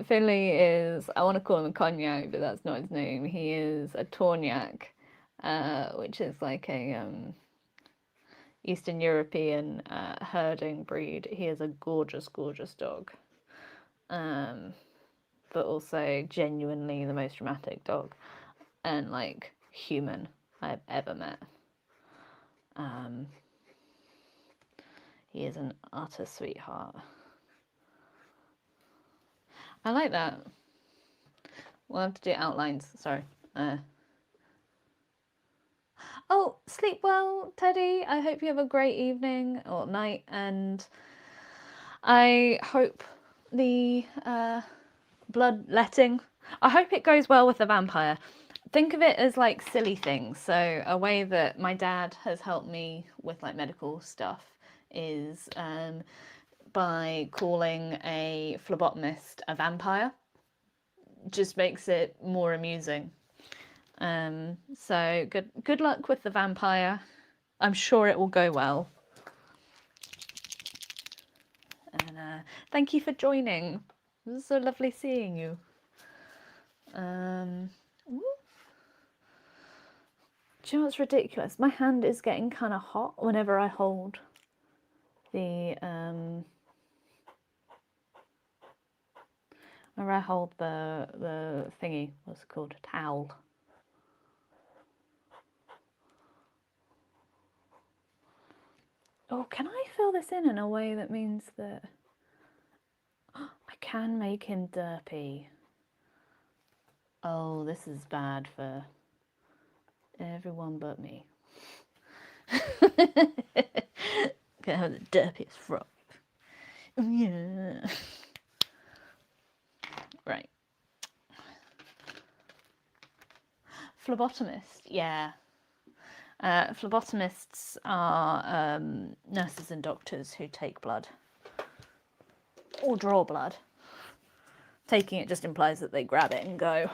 Finley is, I want to call him a cognac, but that's not his name. He is a Torniac, which is like a Eastern European herding breed. He is a gorgeous, gorgeous dog, but also genuinely the most dramatic dog and like human I've ever met. He is an utter sweetheart. I like that. We'll have to do outlines. Sorry. Oh, sleep well, Teddy. I hope you have a great evening or night, and I hope the bloodletting, I hope it goes well with the vampire. Think of it as like silly things. So a way that my dad has helped me with like medical stuff is by calling a phlebotomist a vampire. Just makes it more amusing. So good luck with the vampire. I'm sure it will go well. And thank you for joining. It was so lovely seeing you. Do you know what's ridiculous? My hand is getting kind of hot whenever I hold the the thingy. What's it called? A towel. Oh, can I fill this in a way that means that I can make him derpy? Oh, this is bad for everyone but me. Gonna have the derpiest frog. Yeah. Right. Phlebotomist, yeah. Phlebotomists are nurses and doctors who take blood or draw blood. Taking it just implies that they grab it and go.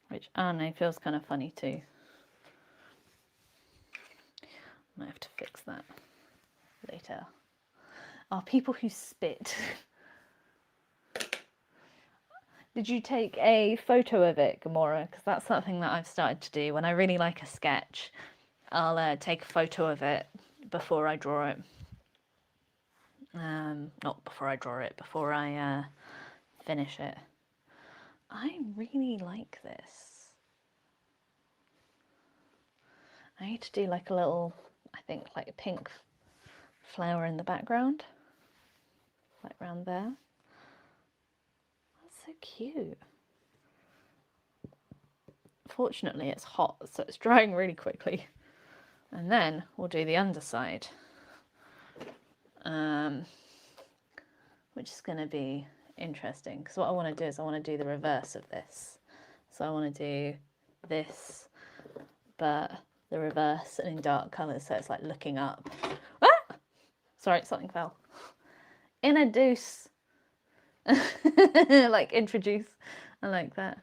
Which, I don't know, feels kind of funny too. Might have to fix that later. Are people who spit. Did you take a photo of it, Gamora? Because that's something that I've started to do. When I really like a sketch, I'll take a photo of it before I draw it. Not before I draw it, before I finish it. I really like this. I need to do like a little, I think like a pink flower in the background. Like around there. That's so cute. Fortunately it's hot, so it's drying really quickly. And then we'll do the underside. Which is going to be interesting, because what I want to do is I want to do the reverse of this. So I want to do this, but the reverse and in dark colours, so it's like looking up. Ah! Sorry, something fell. Introduce. Like introduce. I like that.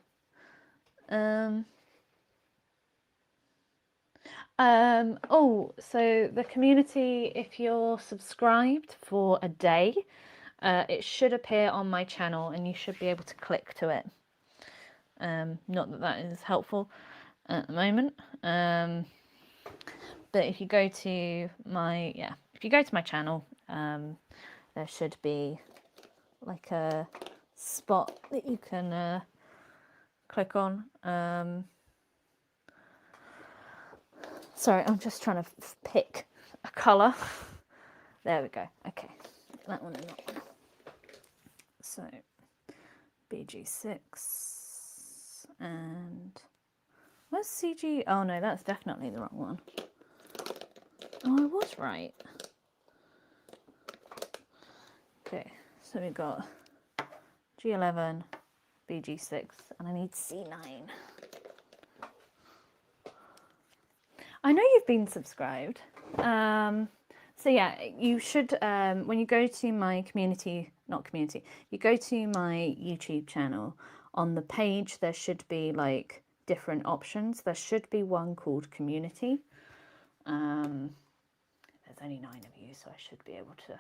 Oh, so the community, if you're subscribed for a day, it should appear on my channel and you should be able to click to it. Not that that is helpful at the moment, but if you go to my channel, there should be like a spot that you can click on. Sorry, I'm just trying to pick a colour. There we go. Okay, that one and that one. So BG6 and where's CG? Oh no, that's definitely the wrong one. Oh, I was right. Okay, so we've got G11, BG6, and I need C9. I know you've been subscribed. So So yeah, you should, when you go to my you go to my YouTube channel, on the page there should be like different options. There should be one called community. There's only 9 of you, so I should be able to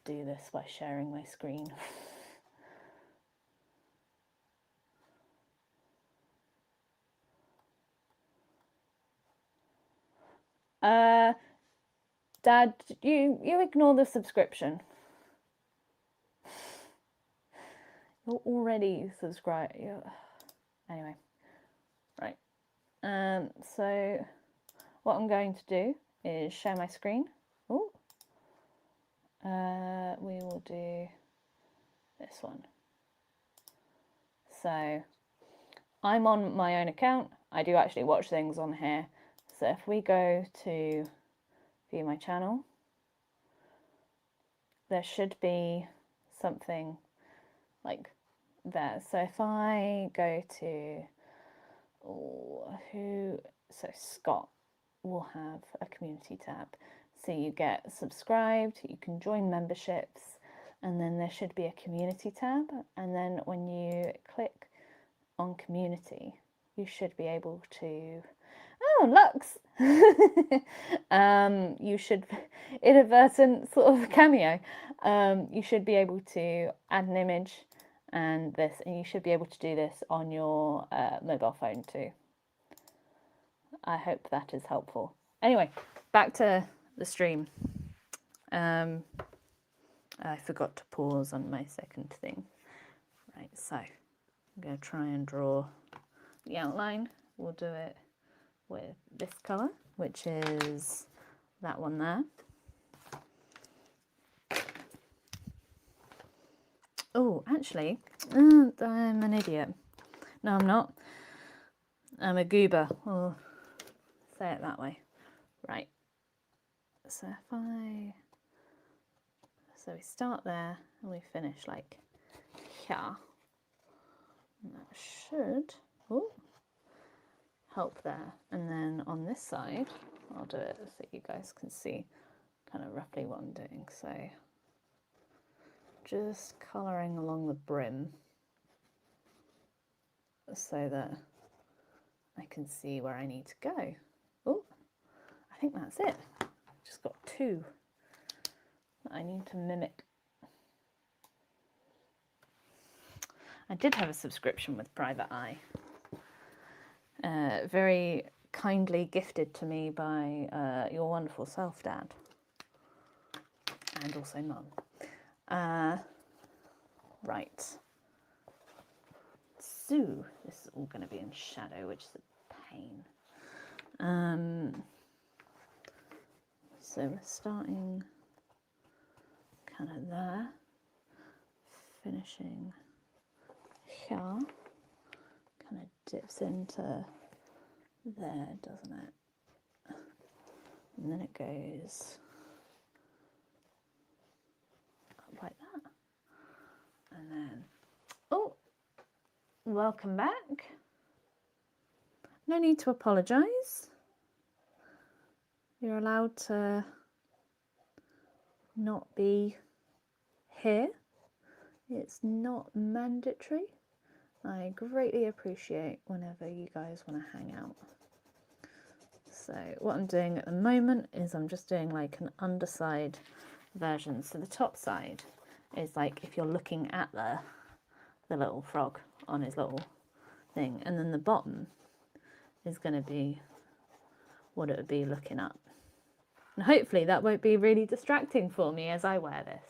do this by sharing my screen. Dad, you ignore the subscription. You're already subscribed. Anyway, right. So what I'm going to do is share my screen. Oh, we will do this one. So I'm on my own account. I do actually watch things on here. So if we go to view my channel, there should be something like there. So if I go to so Scott will have a community tab. So you get subscribed, you can join memberships, and then there should be a community tab. And then when you click on community, you should be able to, oh, Lux! You should, inadvertent sort of cameo. You should be able to add an image and this, and you should be able to do this on your mobile phone too. I hope that is helpful. Anyway, back to the stream. I forgot to pause on my second thing. Right, so I'm going to try and draw the outline. We'll do it with this colour, which is that one there. Oh, actually, I'm an idiot. No, I'm not. I'm a goober. We'll say it that way. Right. So so we start there and we finish like here. And that should help there. And then on this side, I'll do it so you guys can see kind of roughly what I'm doing. So just colouring along the brim so that I can see where I need to go. Oh, I think that's it. Just got 2 that I need to mimic. I did have a subscription with Private Eye. Very kindly gifted to me by your wonderful self, Dad. And also Mum. Right. So, this is all going to be in shadow, which is a pain. So we're starting kind of there, finishing here, kind of dips into there, doesn't it? And then it goes up like that. And then, oh, welcome back. No need to apologise. You're allowed to not be here. It's not mandatory. I greatly appreciate whenever you guys want to hang out. So what I'm doing at the moment is I'm just doing like an underside version. So the top side is like if you're looking at the little frog on his little thing, and then the bottom is going to be what it would be looking up. And hopefully that won't be really distracting for me as I wear this.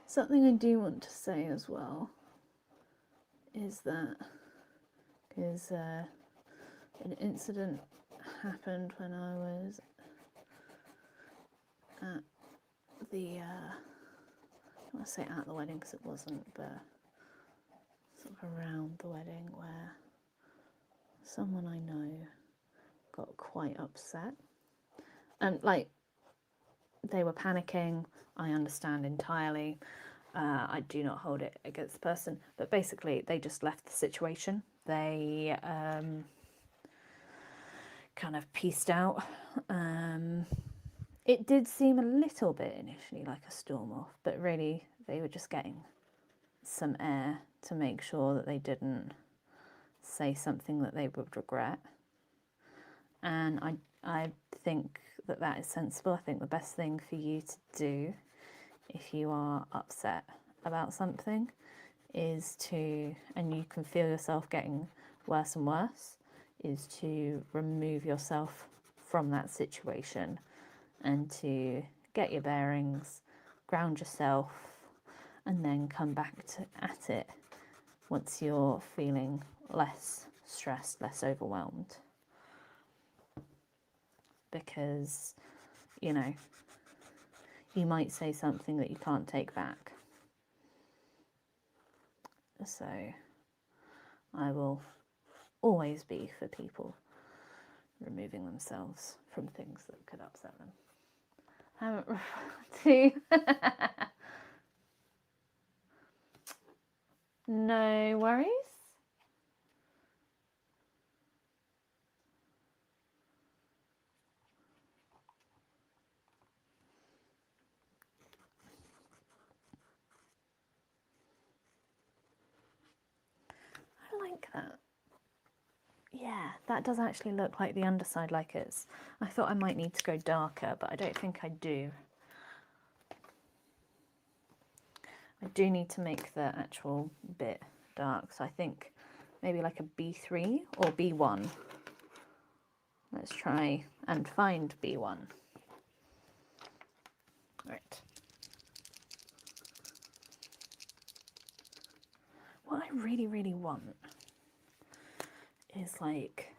Something I do want to say as well is that because an incident happened when I was at the, I don't want to say at the wedding because it wasn't, but sort of around the wedding, where someone I know got quite upset. And like, they were panicking, I understand entirely. I do not hold it against the person, but basically they just left the situation. They kind of pieced out. It did seem a little bit initially like a storm off, but really they were just getting some air to make sure that they didn't say something that they would regret. And I think that that is sensible. I think the best thing for you to do if you are upset about something is to, and you can feel yourself getting worse and worse, is to remove yourself from that situation and to get your bearings, ground yourself, and then come back at it once you're feeling less stressed, less overwhelmed. Because, you know, you might say something that you can't take back. So I will always be for people removing themselves from things that could upset them. No worries. I like that. Yeah, that does actually look like the underside like it's... I thought I might need to go darker, but I don't think I do. I do need to make the actual bit dark, so I think maybe like a B3 or B1. Let's try and find B1. Right. What I really, really want is like...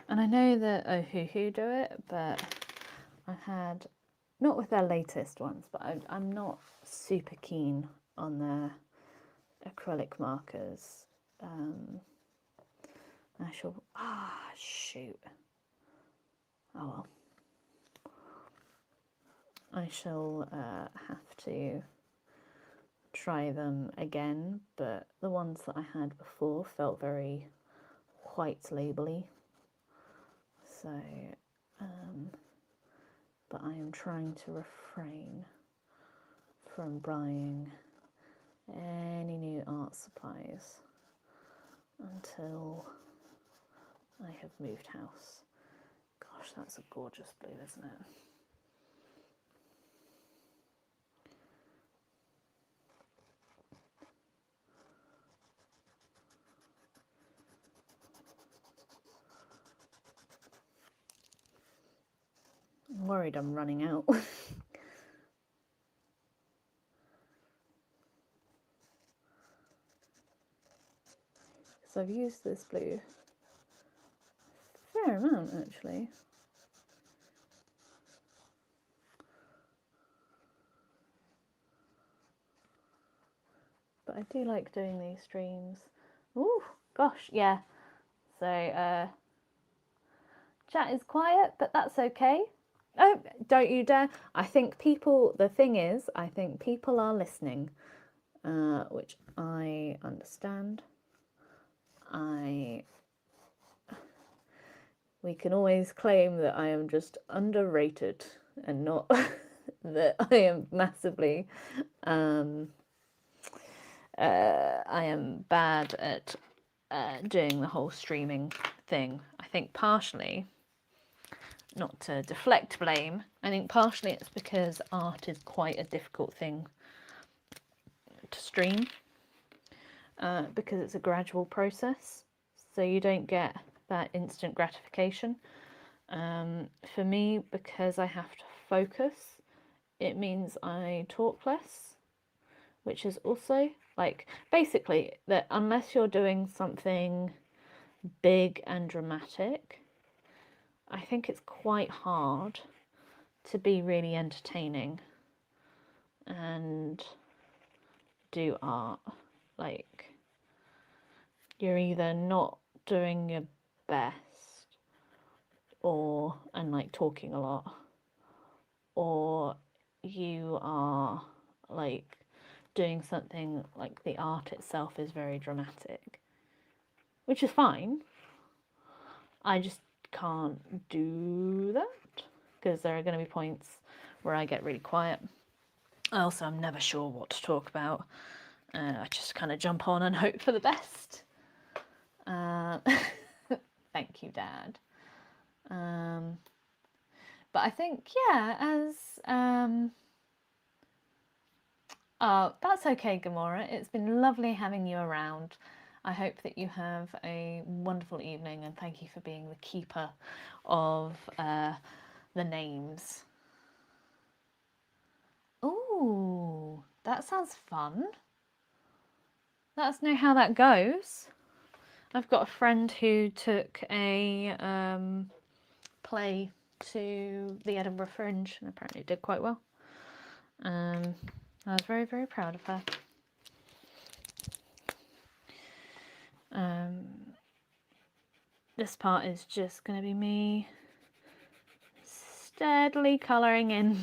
And I know that evenhue do it, but I had... Not with their latest ones, but I'm not super keen on their acrylic markers. I shall... shoot. Oh well. I shall have to try them again, but the ones that I had before felt very white label-y. So, but I am trying to refrain from buying any new art supplies until I have moved house. Gosh, that's a gorgeous blue, isn't it? I'm worried I'm running out. So I've used this blue a fair amount actually. But I do like doing these streams. Ooh, gosh, yeah. So chat is quiet, but that's okay. Oh, don't you dare. I think people, the thing is, I think people are listening, which I understand. We can always claim that I am just underrated and not that I am massively, I am bad at doing the whole streaming thing. I think partially, not to deflect blame, I think partially it's because art is quite a difficult thing to stream, because it's a gradual process, so you don't get that instant gratification. For me, because I have to focus, it means I talk less, which is also like basically that unless you're doing something big and dramatic, I think it's quite hard to be really entertaining and do art. Like, you're either not doing your best and like talking a lot, or you are like doing something like the art itself is very dramatic, which is fine. I just can't do that because there are going to be points where I get really quiet. Also, I'm never sure what to talk about. I just kind of jump on and hope for the best. Thank you, Dad. But I think, yeah, as... oh, that's okay, Gamora. It's been lovely having you around. I hope that you have a wonderful evening, and thank you for being the keeper of the names. Ooh, that sounds fun. Let us know how that goes. I've got a friend who took a play to the Edinburgh Fringe and apparently did quite well. I was very, very proud of her. This part is just going to be me steadily colouring in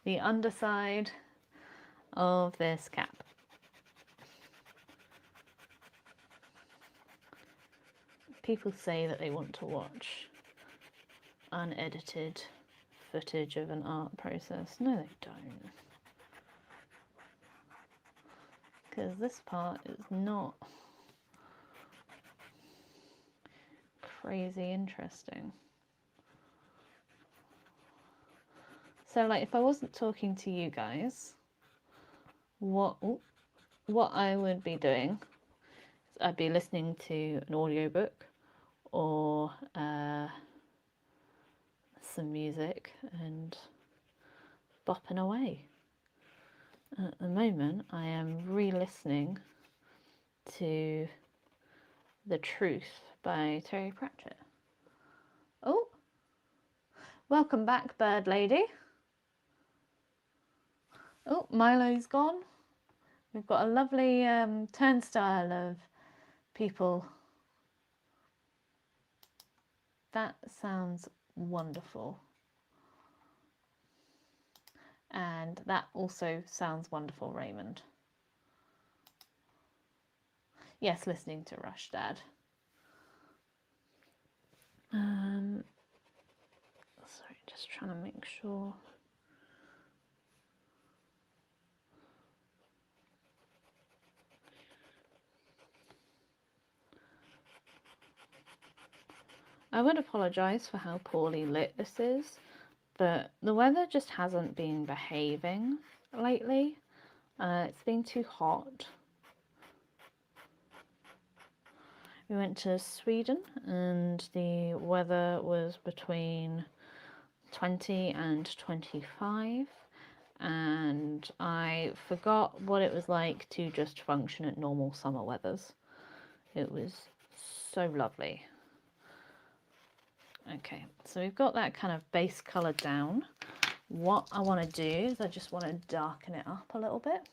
the underside of this cap. People say that they want to watch unedited footage of an art process. No, they don't. Because this part is not crazy interesting. So, like, if I wasn't talking to you guys, what I would be doing is I'd be listening to an audiobook or some music and bopping away. At the moment, I am re-listening to The Truth by Terry Pratchett. Oh, welcome back, bird lady. Oh, Milo's gone. We've got a lovely turnstile of people. That sounds wonderful. And that also sounds wonderful, Raymond. Yes, listening to Rush, Dad. Sorry, just trying to make sure. I would apologise for how poorly lit this is, but the weather just hasn't been behaving lately. It's been too hot. We went to Sweden and the weather was between 20 and 25, and I forgot what it was like to just function at normal summer weathers. It was so lovely. Okay, so we've got that kind of base colour down. What I want to do is I just want to darken it up a little bit.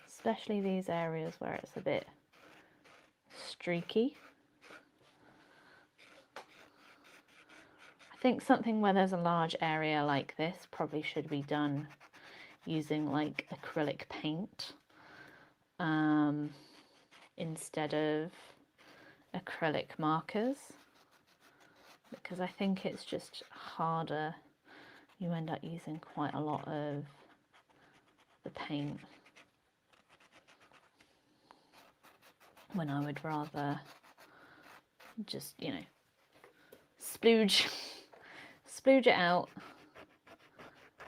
Especially these areas where it's a bit streaky. I think something where there's a large area like this probably should be done using like acrylic paint instead of acrylic markers, because I think it's just harder. You end up using quite a lot of the paint when I would rather just, you know, splooge it out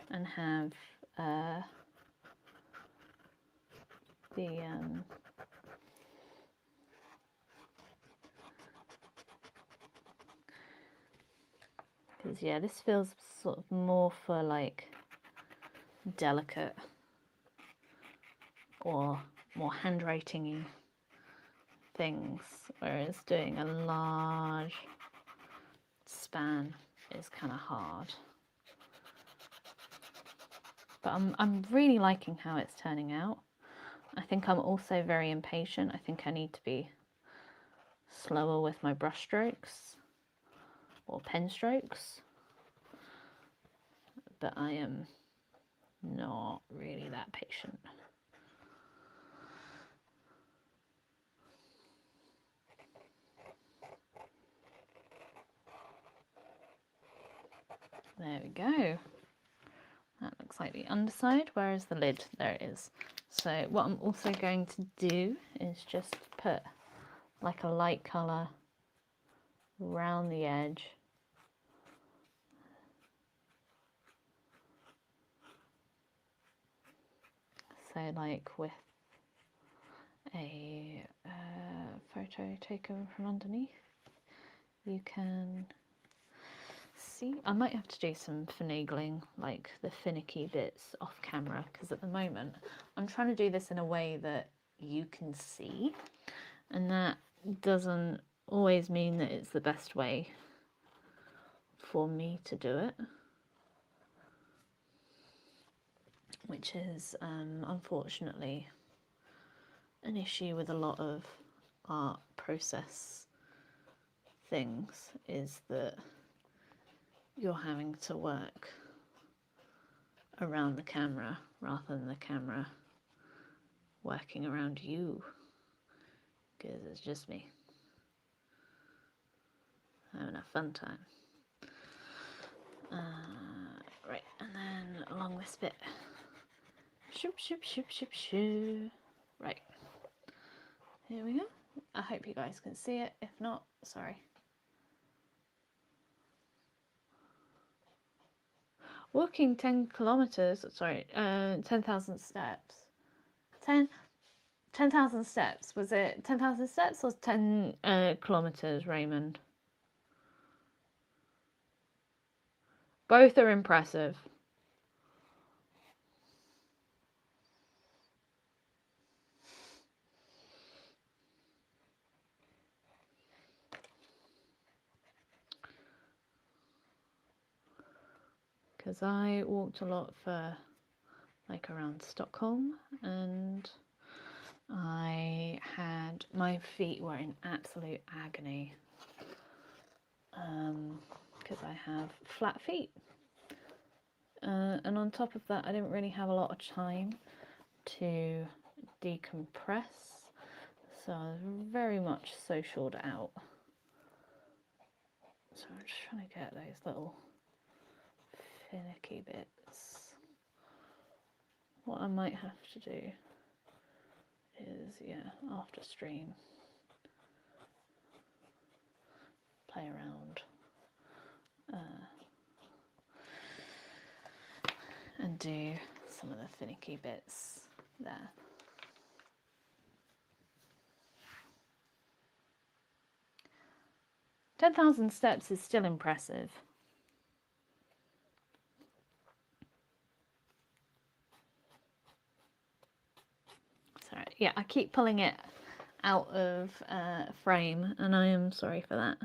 and have because yeah, this feels sort of more for like delicate or more handwriting-y things, whereas doing a large span is kind of hard. But I'm really liking how it's turning out. I think I'm also very impatient. I think I need to be slower with my brush strokes or pen strokes. but I am not really that patient. There we go. That looks like the underside. Where is the lid? There it is. So what I'm also going to do is just put like a light colour around the edge. So like with a photo taken from underneath, you can see. I might have to do some finagling, like the finicky bits off camera, because at the moment I'm trying to do this in a way that you can see, and that doesn't always mean that it's the best way for me to do it, which is unfortunately an issue with a lot of art process things, is that you're having to work around the camera rather than the camera working around you, because it's just me having a fun time. Right, and then along this bit, shoop, shoop, shoop, shoop, shoop. Right, here we go. I hope you guys can see it. If not, sorry. Walking 10 kilometers, sorry, 10,000 steps. 10,000 steps. Was it 10,000 steps or 10 kilometers, Raymond? Both are impressive. Because I walked a lot for like around Stockholm, and my feet were in absolute agony because I have flat feet, and on top of that I didn't really have a lot of time to decompress, so I was very much socialed out. So I'm just trying to get those little finicky bits. What I might have to do is, yeah, after stream, play around and do some of the finicky bits there. "10,000 steps is still impressive." Sorry, yeah, I keep pulling it out of frame, and I am sorry for that.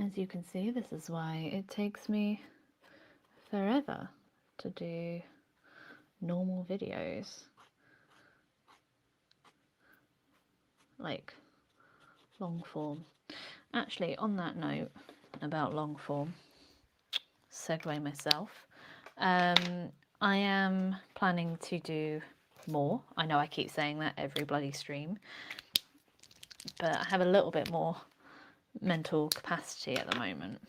As you can see, this is why it takes me forever to do normal videos, like long form. Actually, on that note about long form, segue myself, I am planning to do more. I know I keep saying that every bloody stream, but I have a little bit more mental capacity at the moment.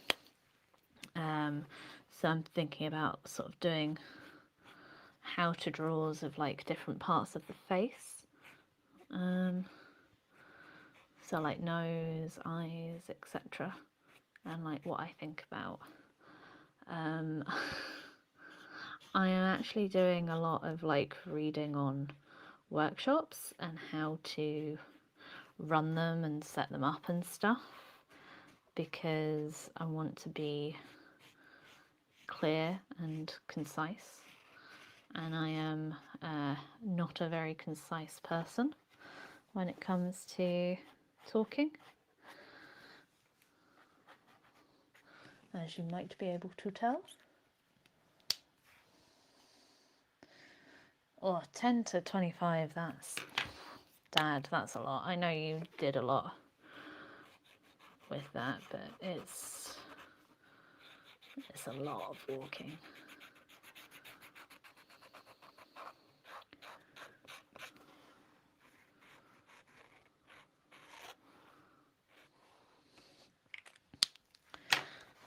So I'm thinking about sort of doing how to draws of like different parts of the face. So like nose, eyes, etc. And like what I think about. I am actually doing a lot of like reading on workshops and how to run them and set them up and stuff, because I want to be clear and concise, and I am not a very concise person when it comes to talking, as you might be able to tell. Oh, 10 to 25, that's, Dad, that's a lot. I know you did a lot. with that, but it's a lot of walking.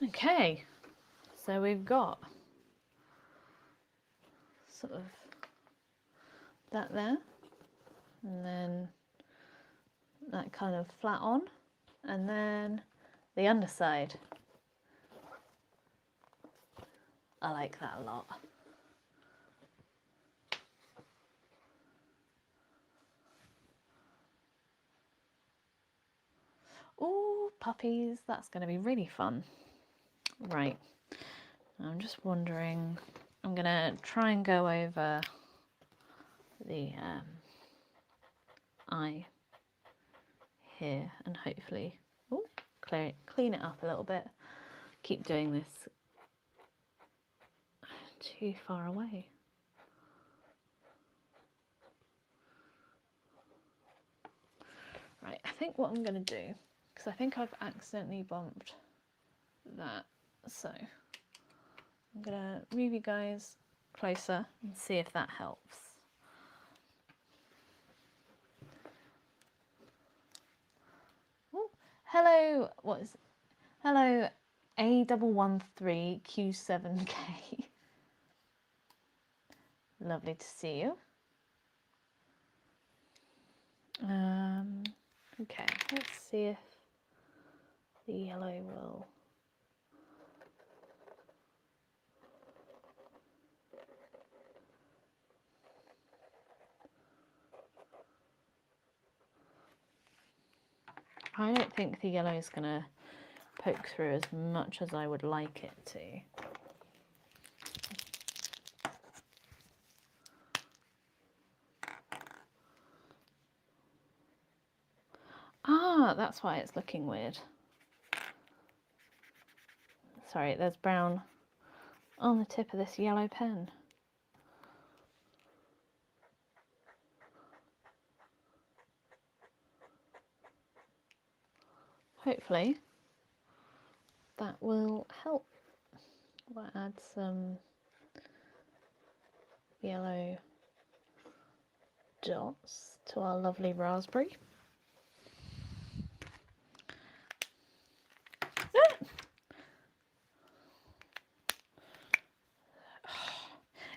Okay, so we've got sort of that there, and then that kind of flat on, and then the underside. I like that a lot. Oh, puppies, that's going to be really fun. Right, I'm just wondering, I'm going to try and go over the eye here and hopefully clean it up a little bit. Keep doing this too far away. Right, I think what I'm going to do, because I think I've accidentally bumped that, so I'm going to move you guys closer and see if that helps. Ooh, hello, hello A113Q7K. Lovely to see you. Okay, let's see if the yellow will. I don't think the yellow is going to poke through as much as I would like it to. Ah, that's why it's looking weird. Sorry, there's brown on the tip of this yellow pen. Hopefully that will help. We'll add some yellow dots to our lovely raspberry.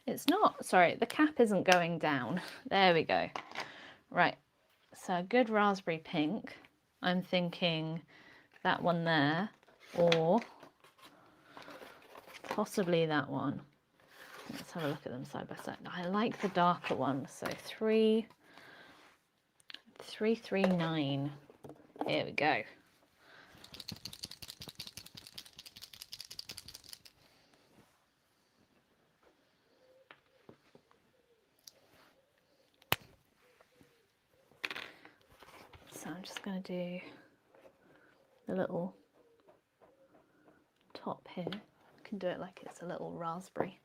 It's not, sorry, the cap isn't going down. There we go. Right, so a good raspberry pink. I'm thinking that one there, or possibly that one. Let's have a look at them side by side. I like the darker one, so 339. Here we go. So I'm just going to do the little top here. I can do it like it's a little raspberry.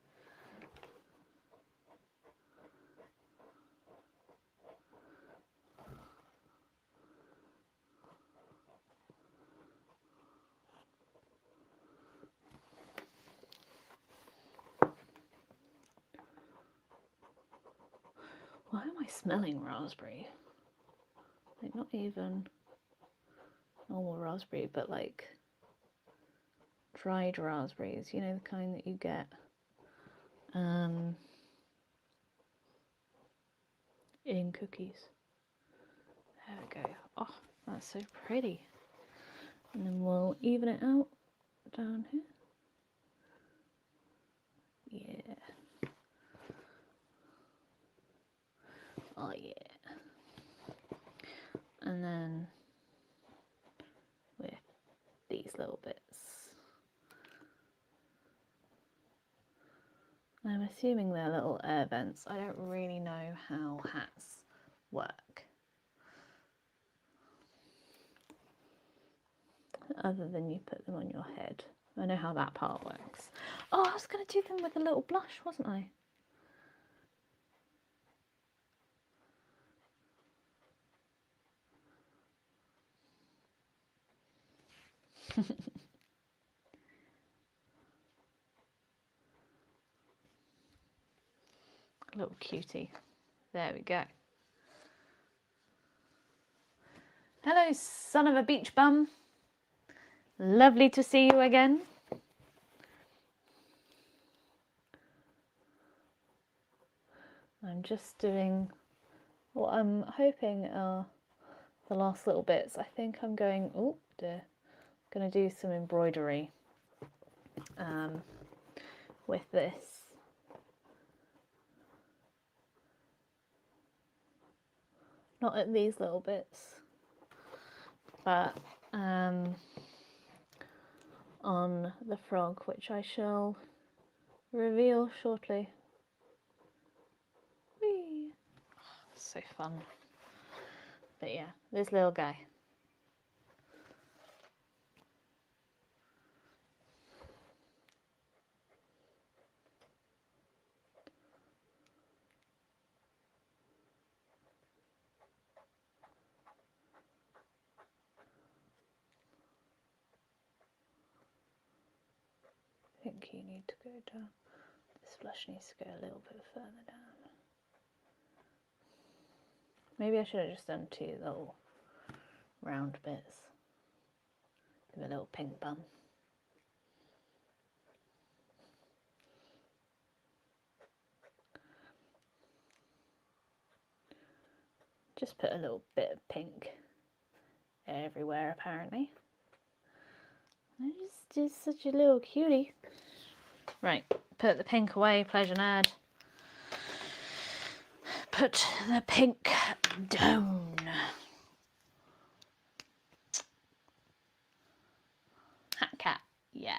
Why am I smelling raspberry? Like not even normal raspberry, but like dried raspberries, you know, the kind that you get in cookies. There we go. Oh, that's so pretty. And then we'll even it out down here. Yeah. Oh yeah. And then with these little bits. I'm assuming they're little air vents. I don't really know how hats work, other than you put them on your head. I know how that part works. Oh, I was going to do them with a little blush, wasn't I? Little cutie. There we go. Hello, son of a beach bum. Lovely to see you again. I'm just doing what I'm hoping are the last little bits. I think I'm going, oh dear, going to do some embroidery with this. Not at these little bits, but on the frog, which I shall reveal shortly. Whee! So fun. But yeah, this little guy. I think you need to go down. This flush needs to go a little bit further down. Maybe I should have just done 2 little round bits. Give a little pink bum. Just put a little bit of pink everywhere apparently. Just such a little cutie. Right, put the pink away, pleasure nerd. Put the pink down. Hat cat, yeah.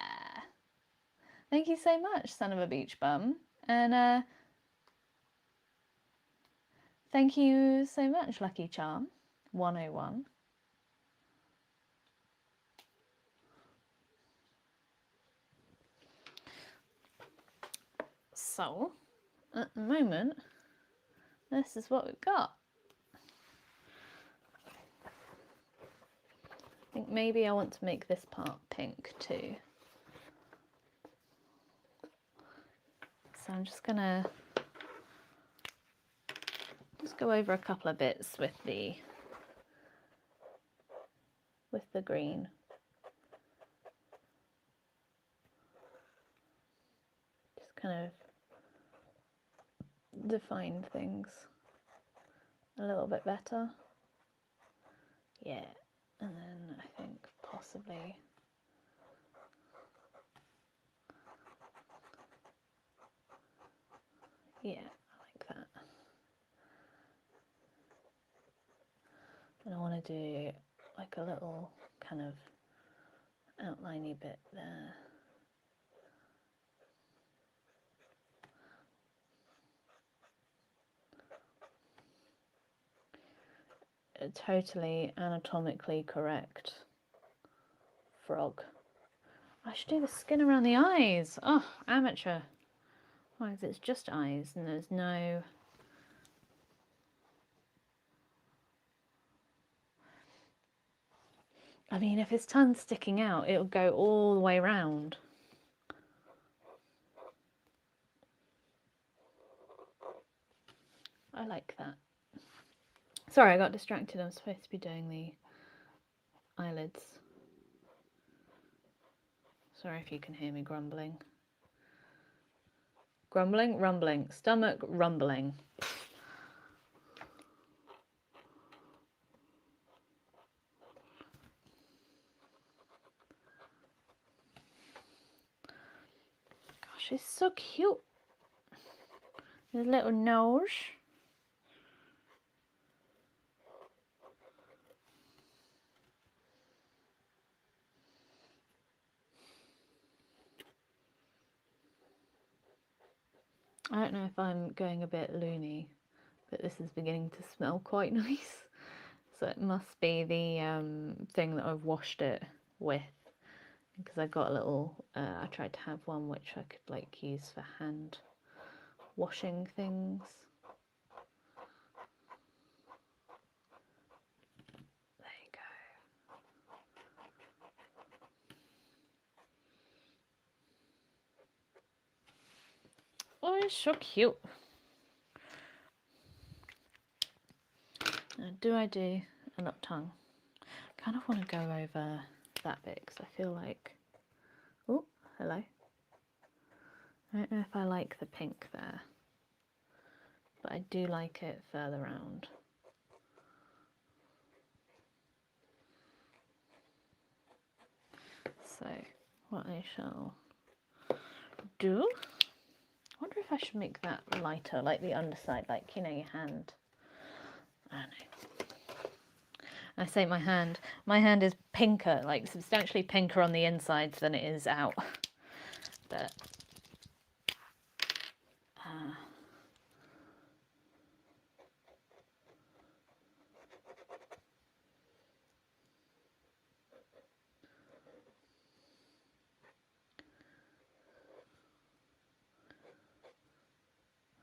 Thank you so much, son of a beach bum. And thank you so much, Lucky Charm 101. So, at the moment, this is what we've got. I think maybe I want to make this part pink too. So I'm just gonna go over a couple of bits with the green. Just kind of define things a little bit better. Yeah, and then I think possibly yeah, I like that. And I want to do like a little kind of outliney bit there. A totally anatomically correct frog. I should do the skin around the eyes. Oh, amateur. Why, because it's just eyes and there's no... I mean, if his tongue's sticking out, it'll go all the way around. I like that. Sorry, I got distracted. I'm supposed to be doing the eyelids. Sorry if you can hear me grumbling. Grumbling, rumbling, stomach rumbling. Gosh, he's so cute. His little nose. I don't know if I'm going a bit loony, but this is beginning to smell quite nice. So it must be the thing that I've washed it with, because I got a little, I tried to have one which I could like use for hand washing things. There you go. Oh, it's so cute. Now, do I do a lock tongue? Kind of want to go over that bit because I feel like... Oh, hello. I don't know if I like the pink there, but I do like it further round. So, what I shall do... I wonder if I should make that lighter, like the underside, like, you know, your hand. I don't know. I say my hand is pinker, like substantially pinker on the insides than it is out. But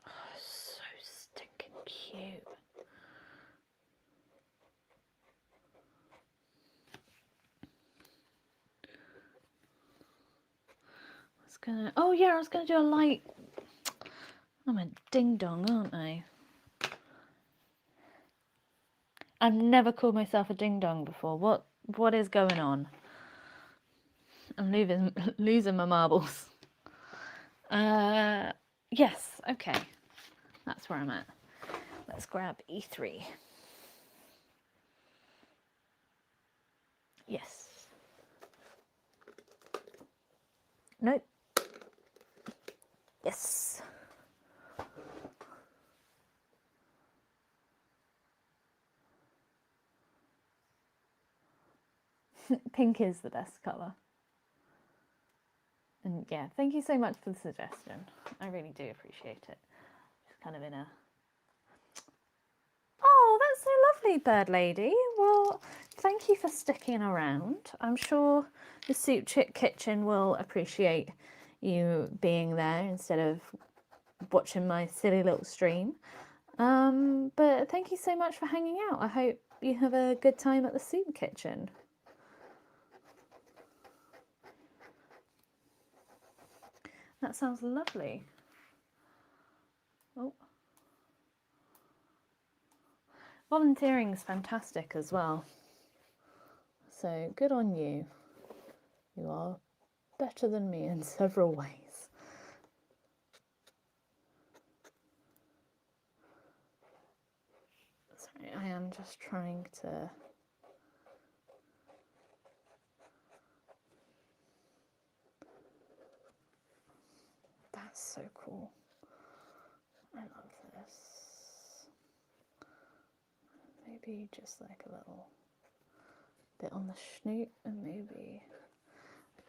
oh, so stinking cute. Oh yeah, I was gonna do a light. I'm a ding dong, aren't I? I've never called myself a ding dong before. What is going on? I'm losing my marbles. Yes, okay. That's where I'm at. Let's grab E3. Yes. Nope. Yes. Pink is the best colour. And yeah, thank you so much for the suggestion. I really do appreciate it. Just kind of in a... Oh, that's so lovely, bird lady. Well, thank you for sticking around. I'm sure the Soup Chick Kitchen will appreciate you being there instead of watching my silly little stream. But thank you so much for hanging out. I hope you have a good time at the Soup Kitchen. That sounds lovely. Oh. Volunteering is fantastic as well. So good on you. You are better than me in several ways. Sorry, I am just trying to... That's so cool. I love this. Maybe just like a little bit on the snoot and maybe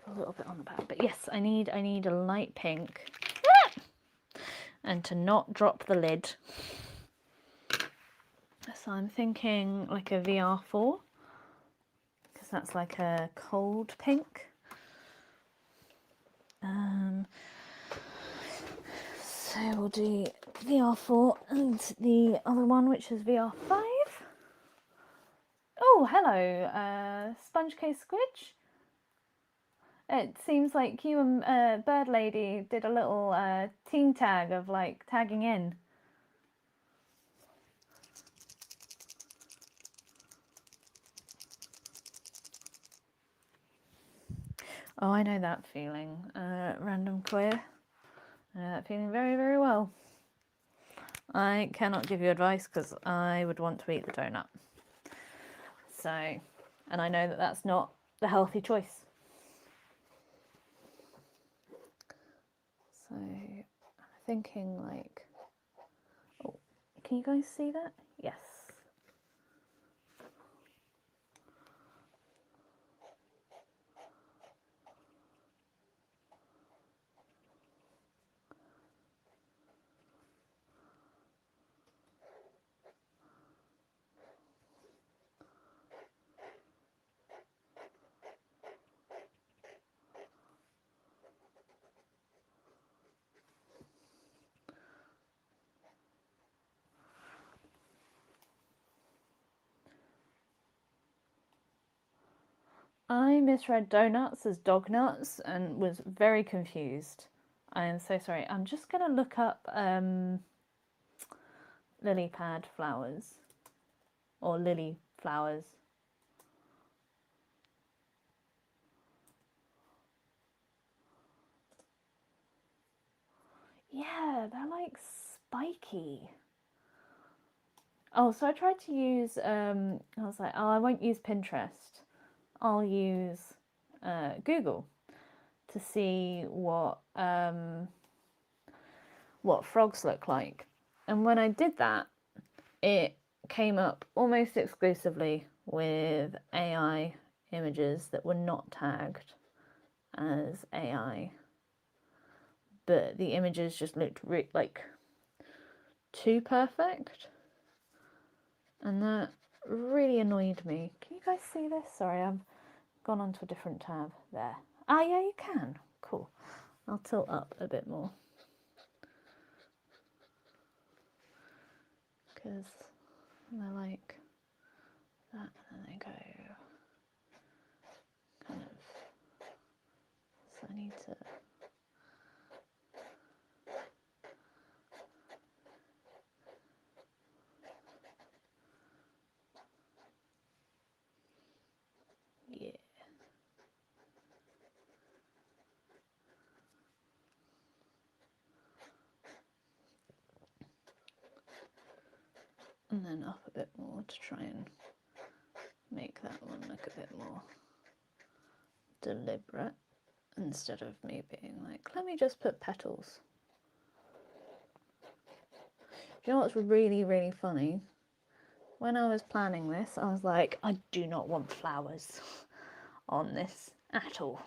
a little bit on the back. But yes, I need a light pink. And to not drop the lid. So I'm thinking like a VR4, because that's like a cold pink. So we'll do VR4 and the other one, which is VR5. Oh, hello, Sponge Case Squidge. It seems like you and Bird Lady did a little team tag of like tagging in. Oh, I know that feeling, random queer. I know that feeling very, very well. I cannot give you advice because I would want to eat the donut. So, and I know that that's not the healthy choice. So, I'm thinking like, oh, can you guys see that? Yes. I misread donuts as dog nuts and was very confused. I am so sorry. I'm just going to look up lily pad flowers or lily flowers. Yeah, they're like spiky. Oh, so I tried to use, I was like, oh, I won't use Pinterest. I'll use Google to see what frogs look like. And when I did that, it came up almost exclusively with AI images that were not tagged as AI, but the images just looked like too perfect, and that really annoyed me. Can you guys see this? Sorry, I've gone onto a different tab there. Ah, yeah, you can. Cool. I'll tilt up a bit more because they're like that, and then they go kind of. So I need to. Yeah. And then up a bit more to try and make that one look a bit more deliberate instead of me being like, let me just put petals. Do you know what's really, really funny? When I was planning this, I was like, I do not want flowers on this at all.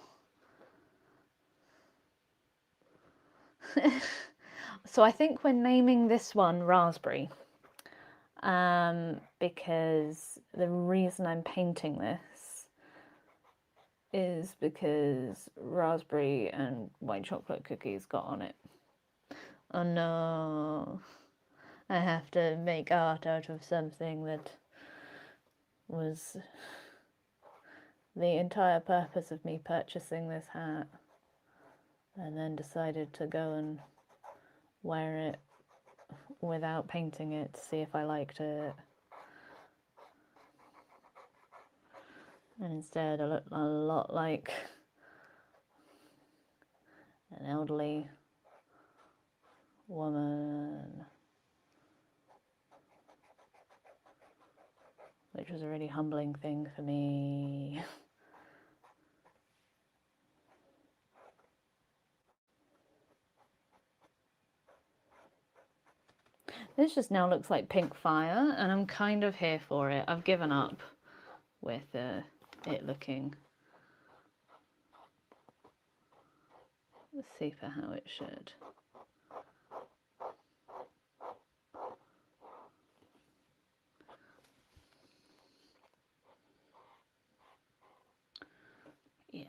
So I think we're naming this one Raspberry, because the reason I'm painting this is because raspberry and white chocolate cookies got on it. Oh no, I have to make art out of something that was the entire purpose of me purchasing this hat, and then decided to go and wear it without painting it to see if I liked it. And instead I looked a lot like an elderly woman, which was a really humbling thing for me. This just now looks like pink fire, and I'm kind of here for it. I've given up with it looking super how it should. Yeah.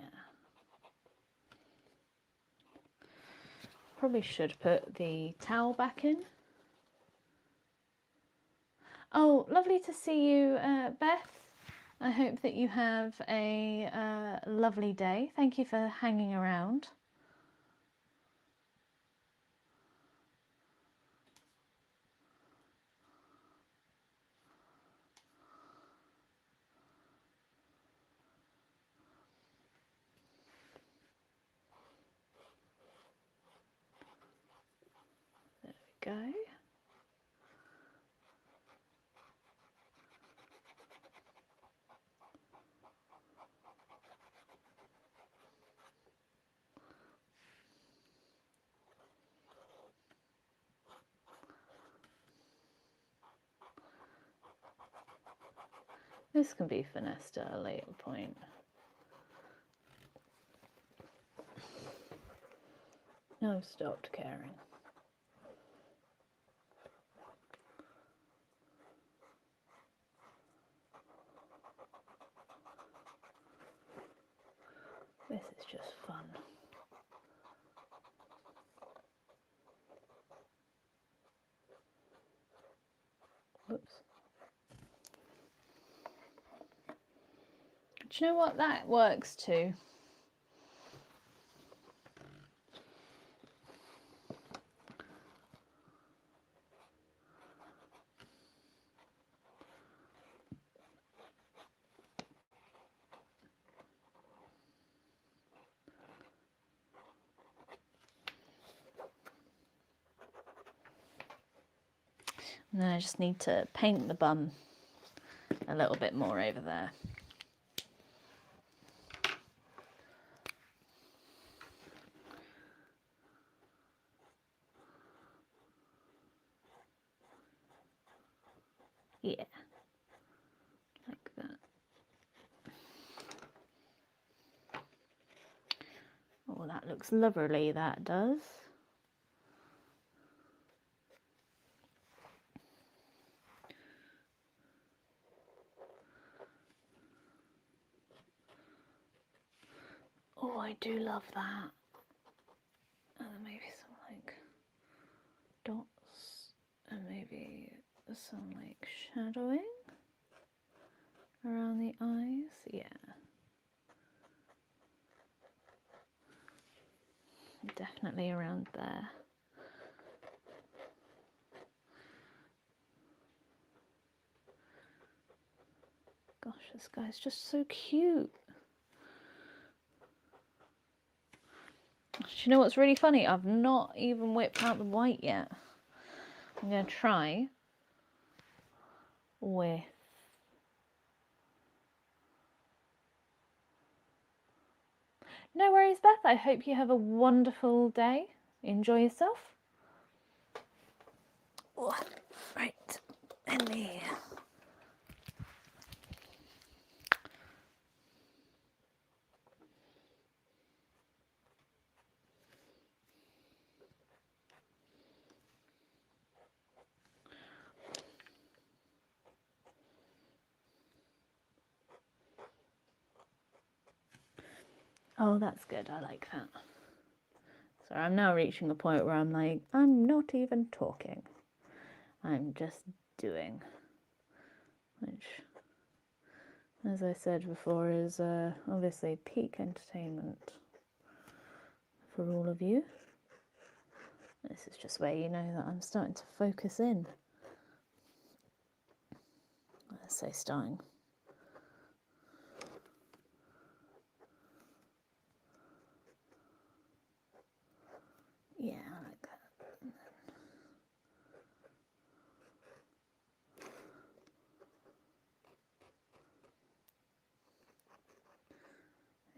Probably should put the towel back in. Oh, lovely to see you, Beth. I hope that you have a lovely day. Thank you for hanging around. There we go. This can be finessed at a later point. I've stopped caring. This is just fun. Whoops. Do you know what that works to? And then I just need to paint the bum a little bit more over there. Yeah, like that. Oh, that looks lovely, that does. Oh, I do love that. Maybe some like dots and maybe some like shadowing around the eyes. Yeah. Definitely around there. Gosh, this guy's just so cute. Do you know what's really funny? I've not even whipped out the white yet. I'm going to try with no worries, Beth. I hope you have a wonderful day. Enjoy yourself. Oh, right, Ellie. Oh, that's good. I like that. So I'm now reaching a point where I'm like, I'm not even talking. I'm just doing. Which, as I said before, is obviously peak entertainment for all of you. This is just where you know that I'm starting to focus in. Let's say starting. Yeah, I like that.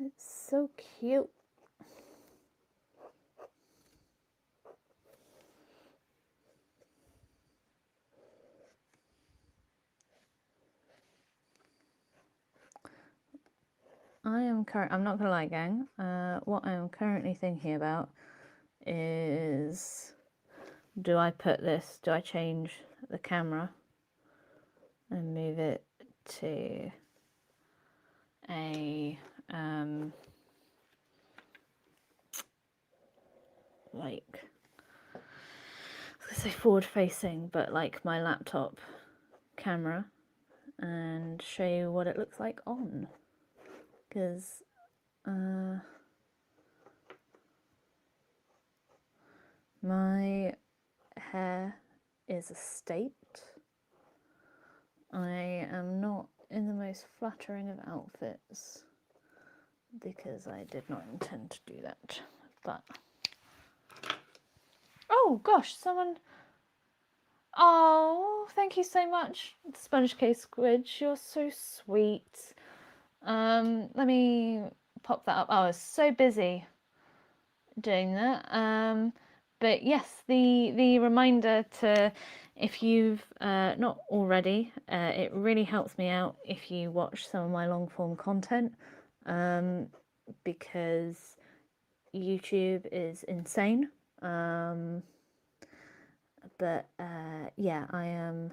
It's so cute. I'm not gonna lie, gang. What I am currently thinking about is, do I change the camera and move it to a like, I was gonna say forward facing, but like my laptop camera, and show you what it looks like on, because my hair is a state. I am not in the most flattering of outfits because I did not intend to do that, but oh gosh, someone, oh, thank you so much, Sponge Case Squidge, you're so sweet. Let me pop that up. I was so busy doing that. But yes, the reminder to, if you've not already, it really helps me out if you watch some of my long form content, because YouTube is insane. But yeah, I am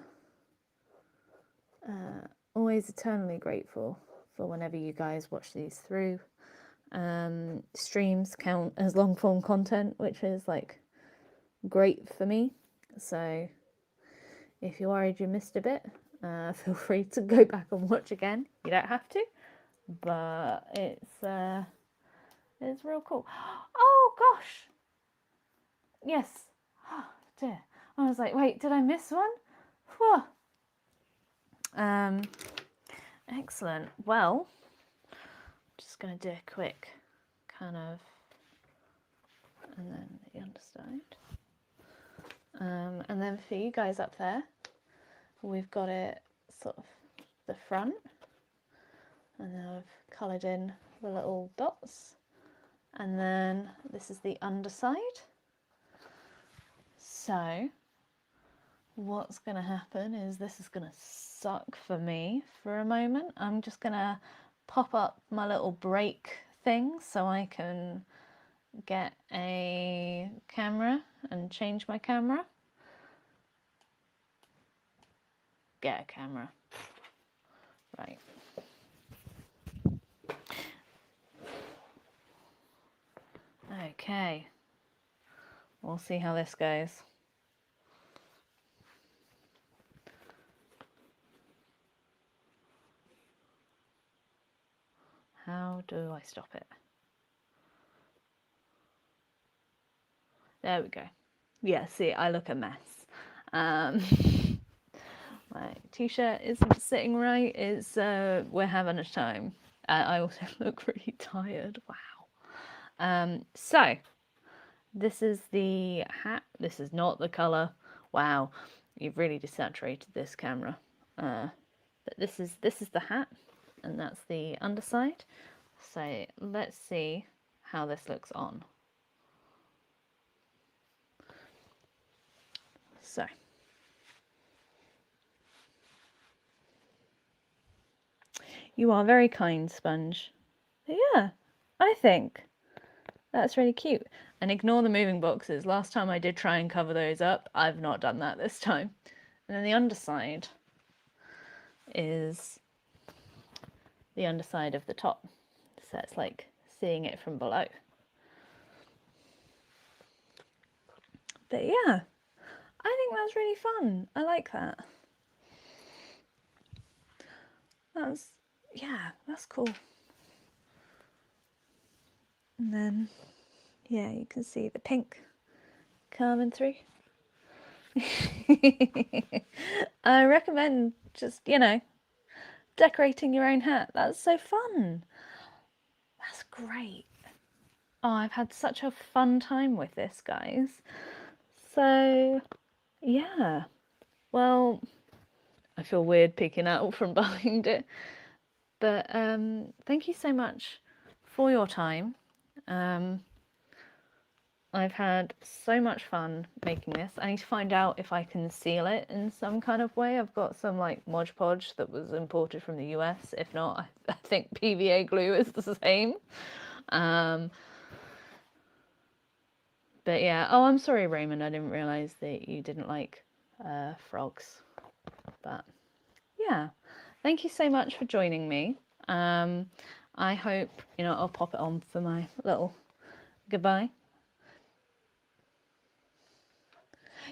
always eternally grateful for whenever you guys watch these through. Streams count as long form content, which is like great for me. So if you're worried you missed a bit, feel free to go back and watch again. You don't have to, but it's real cool. Oh gosh, yes. Oh dear, I was like, wait, did I miss one? Whew. Excellent. Well, just gonna do a quick kind of, and then the underside, and then for you guys up there, we've got it sort of the front, and then I've coloured in the little dots, and then this is the underside. So what's going to happen is this is going to suck for me for a moment. I'm just going to pop up my little break thing so I can get a camera and change my camera. Get a camera. Right. Okay. We'll see how this goes. How do I stop it? There we go. Yeah, see, I look a mess. My t-shirt isn't sitting right. It's we're having a time. I also look really tired. Wow. So this is the hat. This is not the colour. Wow, you've really desaturated this camera. But this is the hat, and that's the underside. So let's see how this looks on. So you are very kind, Sponge. But yeah, I think that's really cute. And ignore the moving boxes. Last time I did try and cover those up. I've not done that this time. And then the underside is the underside of the top. So it's like seeing it from below. But yeah, I think that's really fun. I like that. That's cool. And then, yeah, you can see the pink coming through. I recommend just, you know, decorating your own hat. That's so fun. That's great. Oh, I've had such a fun time with this, guys. So, yeah. Well, I feel weird peeking out from behind it. But thank you so much for your time. I've had so much fun making this. I need to find out if I can seal it in some kind of way. I've got some like Mod Podge that was imported from the US. If not, I think PVA glue is the same. But yeah, oh, I'm sorry, Raymond. I didn't realise that you didn't like frogs. But yeah, thank you so much for joining me. I hope, you know, I'll pop it on for my little goodbye.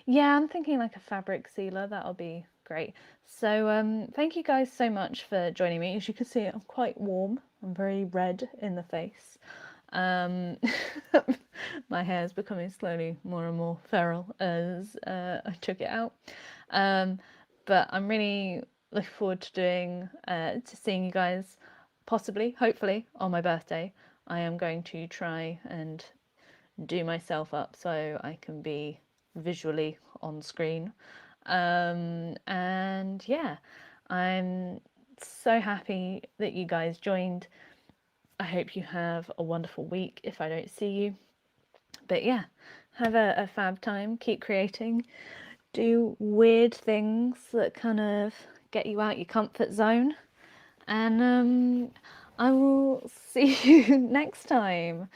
Yeah, I'm thinking like a fabric sealer. That'll be great. So thank you guys so much for joining me. As you can see, I'm quite warm. I'm very red in the face. My hair is becoming slowly more and more feral as I took it out. But I'm really looking forward to doing to seeing you guys, possibly, hopefully, on my birthday. I am going to try and do myself up so I can be visually on screen. And yeah, I'm so happy that you guys joined. I hope you have a wonderful week if I don't see you. But yeah, have a fab time, keep creating, do weird things that kind of get you out your comfort zone, and I will see you next time.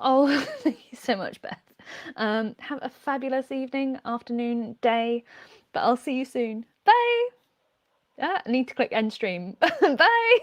Oh, thank you so much, Beth. Have a fabulous evening, afternoon, day, but I'll see you soon. Bye. I need to click end stream. Bye.